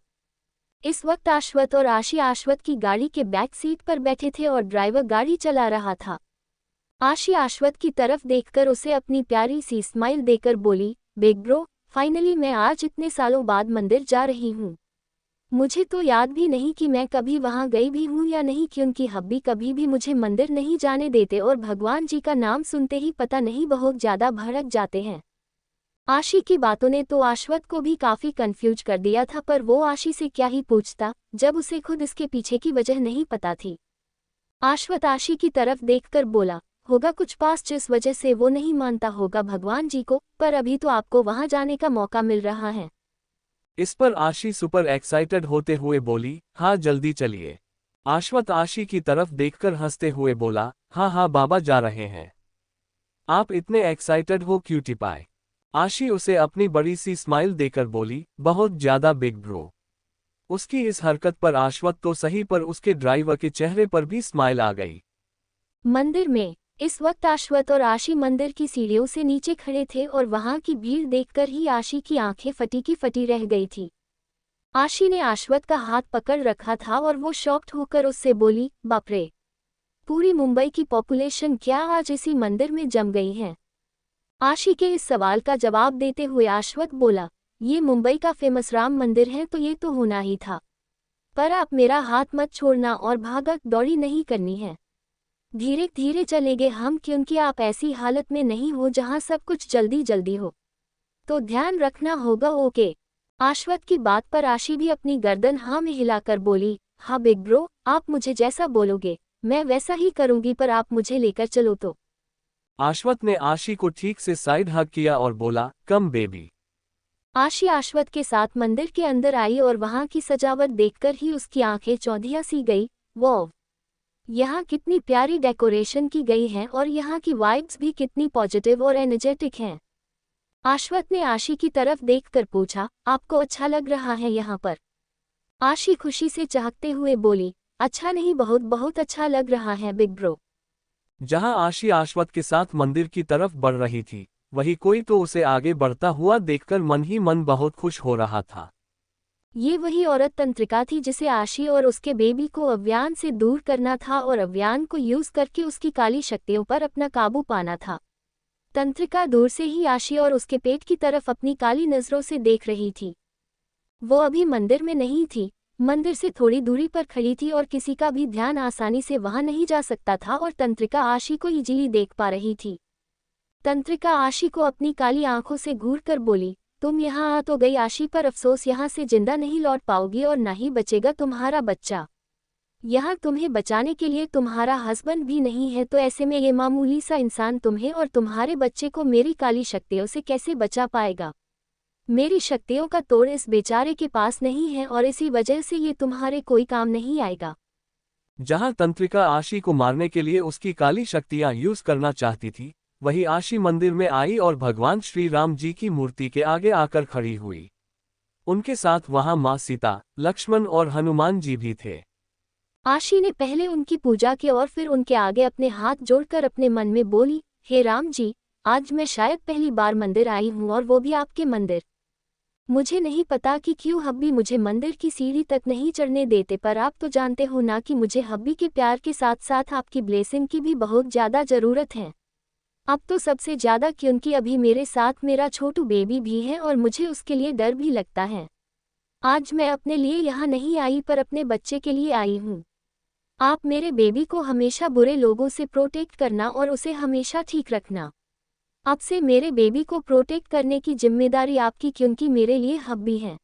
इस वक्त आश्वत और आशी आश्वत की गाड़ी के बैक सीट पर बैठे थे और ड्राइवर गाड़ी चला रहा था। आशी आश्वत की तरफ देखकर उसे अपनी प्यारी सी स्माइल देकर बोली, बिग ब्रो, फाइनली मैं आज इतने सालों बाद मंदिर जा रही हूँ। मुझे तो याद भी नहीं कि मैं कभी वहां गई भी हूँ या नहीं, क्योंकि हब्बी कभी भी मुझे मंदिर नहीं जाने देते और भगवान जी का नाम सुनते ही पता नहीं बहुत ज्यादा भड़क जाते हैं। आशी की बातों ने तो आश्वत को भी काफी कंफ्यूज कर दिया था, पर वो आशी से क्या ही पूछता जब उसे खुद इसके पीछे की वजह नहीं पता थी। आश्वत आशी की तरफ देखकर बोला, होगा कुछ पास जिस वजह से वो नहीं मानता होगा भगवान जी को, पर अभी तो आपको वहां जाने का मौका मिल रहा है। इस पर आशी सुपर एक्साइटेड होते हुए बोली, हाँ जल्दी चलिए। आश्वत आशी की तरफ देखकर हंसते हुए बोला, हाँ हाँ बाबा जा रहे हैं। आप इतने एक्साइटेड हो क्यूटी पाए। आशी उसे अपनी बड़ी सी स्माइल देकर बोली, बहुत ज्यादा बिग ब्रो। उसकी इस हरकत पर आश्वत तो सही पर उसके ड्राइवर के चेहरे पर भी स्माइल आ गई। मंदिर में इस वक्त आश्वत और आशी मंदिर की सीढ़ियों से नीचे खड़े थे और वहां की भीड़ देखकर ही आशी की आंखें फटी की फटी रह गई थी। आशी ने आश्वत का हाथ पकड़ रखा था और वो शॉक्ड होकर उससे बोली, बाप रे, पूरी मुंबई की पॉपुलेशन क्या आज इसी मंदिर में जम गई है? आशी के इस सवाल का जवाब देते हुए आश्वत बोला, ये मुंबई का फेमस राम मंदिर है तो ये तो होना ही था, पर आप मेरा हाथ मत छोड़ना और भागक दौड़ी नहीं करनी है। धीरे धीरे चलेंगे हम, क्योंकि आप ऐसी हालत में नहीं हो जहां सब कुछ जल्दी जल्दी हो, तो ध्यान रखना होगा। ओके। आश्वत की बात पर आशी भी अपनी गर्दन हाँ में हिलाकर बोली, हाँ बिग ब्रो, आप मुझे जैसा बोलोगे मैं वैसा ही करूंगी, पर आप मुझे लेकर चलो तो। आश्वत ने आशी को ठीक से साइड हग किया और बोला, कम बेबी। आशी आश्वत के साथ मंदिर के अंदर आई और वहां की सजावट देखकर ही उसकी आंखें चौंधिया सी गई। वाव, यहाँ कितनी प्यारी डेकोरेशन की गई है और यहाँ की वाइब्स भी कितनी पॉजिटिव और एनर्जेटिक हैं। आश्वत ने आशी की तरफ देखकर पूछा, आपको अच्छा लग रहा है यहाँ पर? आशी खुशी से चहकते हुए बोली, अच्छा नहीं, बहुत बहुत अच्छा लग रहा है बिग ब्रो। जहां आशी आश्वत के साथ मंदिर की तरफ बढ़ रही थी, वही कोई तो उसे आगे बढ़ता हुआ देखकर मन ही मन बहुत खुश हो रहा था। ये वही औरत तंत्रिका थी जिसे आशी और उसके बेबी को अव्यान से दूर करना था और अव्यान को यूज करके उसकी काली शक्तियों पर अपना काबू पाना था। तंत्रिका दूर से ही आशी और उसके पेट की तरफ अपनी काली नजरों से देख रही थी। वो अभी मंदिर में नहीं थी, मंदिर से थोड़ी दूरी पर खड़ी थी और किसी का भी ध्यान आसानी से वहां नहीं जा सकता था और तंत्रिका आशी को इजीली देख पा रही थी। तंत्रिका आशी को अपनी काली आंखों से घूर कर बोली, तुम यहाँ आ तो गई आशी, पर अफसोस यहाँ से जिंदा नहीं लौट पाओगी और ना ही बचेगा तुम्हारा बच्चा। यहाँ तुम्हें बचाने के लिए तुम्हारा हस्बैंड भी नहीं है, तो ऐसे में ये मामूली सा इंसान तुम्हें और तुम्हारे बच्चे को मेरी काली शक्तियों से कैसे बचा पाएगा? मेरी शक्तियों का तोड़ इस बेचारे के पास नहीं है और इसी वजह से ये तुम्हारे कोई काम नहीं आएगा। जहां तंत्रिका आशी को मारने के लिए उसकी काली शक्तियां यूज करना चाहती थी, वही आशी मंदिर में आई और भगवान श्री राम जी की मूर्ति के आगे आकर खड़ी हुई। उनके साथ वहां मां सीता, लक्ष्मण और हनुमान जी भी थे। आशी ने पहले उनकी पूजा की और फिर उनके आगे अपने हाथ जोड़कर अपने मन में बोली, हे राम जी, आज मैं शायद पहली बार मंदिर आई हूँ और वो भी आपके मंदिर। मुझे नहीं पता कि क्यों हब्बी मुझे मंदिर की सीढ़ी तक नहीं चढ़ने देते, पर आप तो जानते हो ना कि मुझे हब्बी के प्यार के साथ साथ आपकी ब्लेसिंग की भी बहुत ज़्यादा ज़रूरत है। अब तो सबसे ज़्यादा, क्योंकि अभी मेरे साथ मेरा छोटू बेबी भी है और मुझे उसके लिए डर भी लगता है। आज मैं अपने लिए यहाँ नहीं आई पर अपने बच्चे के लिए आई हूँ। आप मेरे बेबी को हमेशा बुरे लोगों से प्रोटेक्ट करना और उसे हमेशा ठीक रखना। अब से मेरे बेबी को प्रोटेक्ट करने की जिम्मेदारी आपकी, क्योंकि मेरे लिए हब्बी है।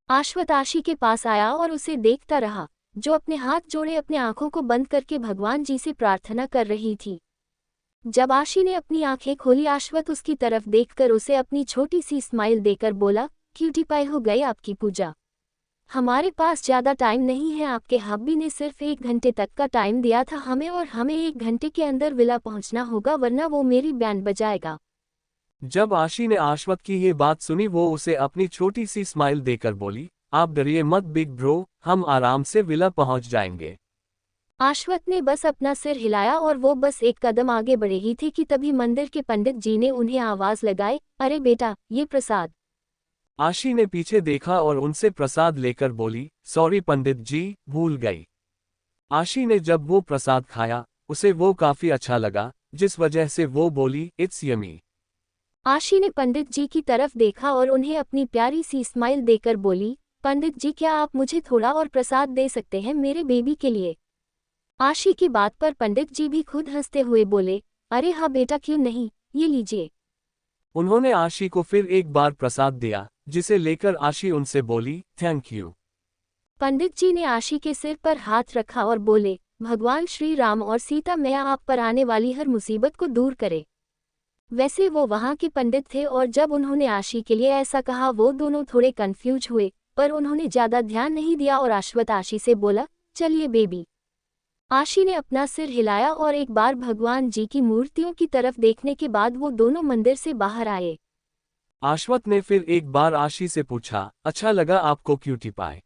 आश्वत आशी के पास आया और उसे देखता रहा, जो अपने हाथ जोड़े अपने आंखों को बंद करके भगवान जी से प्रार्थना कर रही थी। जब आशी ने अपनी आंखें खोली, आश्वत उसकी तरफ देखकर उसे अपनी छोटी सी स्माइल देकर बोला, क्यूटी पाई, हो गई आपकी पूजा। हमारे पास ज़्यादा टाइम नहीं है, आपके हब्बी ने सिर्फ 1 घंटे तक का टाइम दिया था हमें, और हमें 1 घंटे के अंदर विला पहुंचना होगा, वरना वो मेरी बैंड बजाएगा। जब आशी ने आश्वत की ये बात सुनी, वो उसे अपनी छोटी सी स्माइल देकर बोली, आप डरिए मत बिग ब्रो, हम आराम से विला पहुंच जाएंगे। आश्वत ने बस अपना सिर हिलाया और वो बस एक कदम आगे बढ़ रही थी कि तभी मंदिर के पंडित जी ने उन्हें आवाज लगाई, अरे बेटा, ये प्रसाद। आशी ने पीछे देखा और उनसे प्रसाद लेकर बोली, सॉरी पंडित जी, भूल गई। आशी ने जब वो प्रसाद खाया, उसे वो काफी अच्छा लगा, जिस वजह से वो बोली, इट्स यमी। आशी ने पंडित जी की तरफ देखा और उन्हें अपनी प्यारी सी स्माइल देकर बोली, पंडित जी, क्या आप मुझे थोड़ा और प्रसाद दे सकते हैं मेरे बेबी के लिए? आशी की बात पर पंडित जी भी खुद हंसते हुए बोले, अरे हाँ बेटा, क्यों नहीं, ये लीजिए। उन्होंने आशी को फिर एक बार प्रसाद दिया, जिसे लेकर आशी उनसे बोली, थैंक यू। पंडित जी ने आशी के सिर पर हाथ रखा और बोले, भगवान श्री राम और सीता मैया आप पर आने वाली हर मुसीबत को दूर करे। वैसे वो वहाँ के पंडित थे और जब उन्होंने आशी के लिए ऐसा कहा वो दोनों थोड़े कंफ्यूज हुए, पर उन्होंने ज्यादा ध्यान नहीं दिया और अश्वत्थ आशी से बोला, चलिए बेबी। आशी ने अपना सिर हिलाया और एक बार भगवान जी की मूर्तियों की तरफ देखने के बाद वो दोनों मंदिर से बाहर आए। अश्वत्थ ने फिर एक बार आशी से पूछा, अच्छा लगा आपको क्यूटी पाए?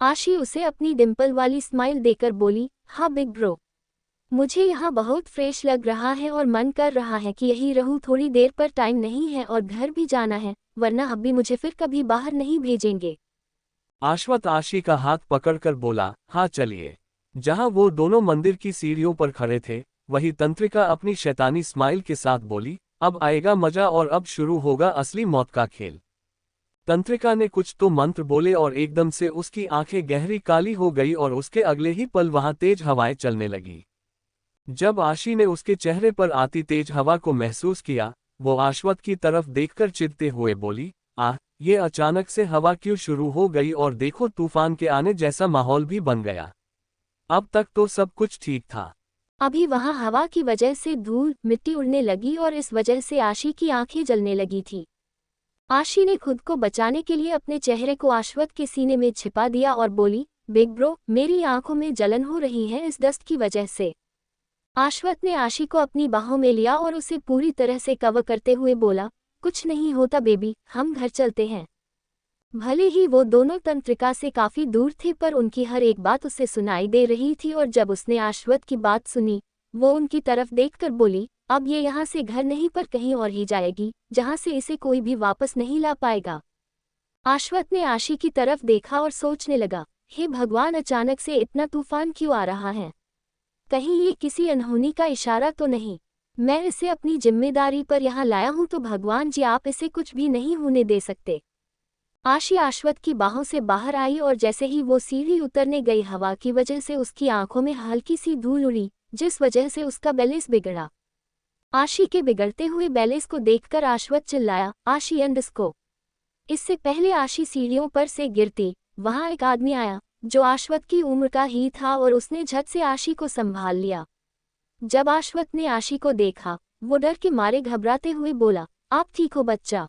आशी उसे अपनी डिंपल वाली स्माइल देकर बोली, हाँ बिग ब्रो, मुझे यहाँ बहुत फ्रेश लग रहा है और मन कर रहा है कि यही रहूँ। थोड़ी देर पर टाइम नहीं है और घर भी जाना है, वरना अभी मुझे फिर कभी बाहर नहीं भेजेंगे। अश्वत्थ आशी का हाथ पकड़कर बोला, हाँ चलिए। जहां वो दोनों मंदिर की सीढ़ियों पर खड़े थे, वही तंत्रिका अपनी शैतानी स्माइल के साथ बोली, अब आएगा मजा और अब शुरू होगा असली मौत का खेल। तंत्रिका ने कुछ तो मंत्र बोले और एकदम से उसकी आंखें गहरी काली हो गई और उसके अगले ही पल वहां तेज हवाएं चलने लगी। जब आशी ने उसके चेहरे पर आती तेज हवा को महसूस किया, वो अश्वत्थ की तरफ देखकर चिढ़ते हुए बोली, ये अचानक से हवा क्यों शुरू हो गई और देखो तूफान के आने जैसा माहौल भी बन गया। अब तक तो सब कुछ ठीक था। अभी वहां हवा की वजह से धूल मिट्टी उड़ने लगी और इस वजह से आशी की आंखें जलने लगी थी। आशी ने खुद को बचाने के लिए अपने चेहरे को अश्वत्थ के सीने में छिपा दिया और बोली, बिग ब्रो, मेरी आंखों में जलन हो रही है इस डस्ट की वजह से। अश्वत्थ ने आशी को अपनी बाहों में लिया और उसे पूरी तरह से कवर करते हुए बोला, कुछ नहीं होता बेबी, हम घर चलते हैं। भले ही वो दोनों तंत्रिका से काफी दूर थे, पर उनकी हर एक बात उसे सुनाई दे रही थी और जब उसने अश्वत्थ की बात सुनी, वो उनकी तरफ देखकर बोली, अब ये यहाँ से घर नहीं पर कहीं और ही जाएगी, जहाँ से इसे कोई भी वापस नहीं ला पाएगा। अश्वत्थ ने आशी की तरफ देखा और सोचने लगा, हे भगवान, अचानक से इतना तूफान क्यों आ रहा है? कहीं ये किसी अनहोनी का इशारा तो नहीं? मैं इसे अपनी जिम्मेदारी पर यहाँ लाया हूँ तो भगवान जी आप इसे कुछ भी नहीं होने दे सकते। आशी अश्वत्थ की बाहों से बाहर आई और जैसे ही वो सीढ़ी उतरने गई, हवा की वजह से उसकी आंखों में हल्की सी धूल उड़ी, जिस वजह से उसका बैलेंस बिगड़ा। आशी के बिगड़ते हुए बैलेंस को देखकर अश्वत्थ चिल्लाया, आशी अंडस्को। इससे पहले आशी सीढ़ियों पर से गिरती, वहां एक आदमी आया जो अश्वत्थ की उम्र का ही था और उसने झट से आशी को संभाल लिया। जब अश्वत्थ ने आशी को देखा, वो डर के मारे घबराते हुए बोला, आप ठीक हो बच्चा?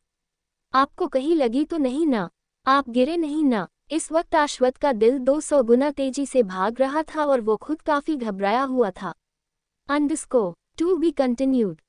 आपको कहीं लगी तो नहीं ना? आप गिरे नहीं ना? इस वक्त अश्वत्थ का दिल 200 गुना तेजी से भाग रहा था और वो खुद काफी घबराया हुआ था। Underscore to be continued.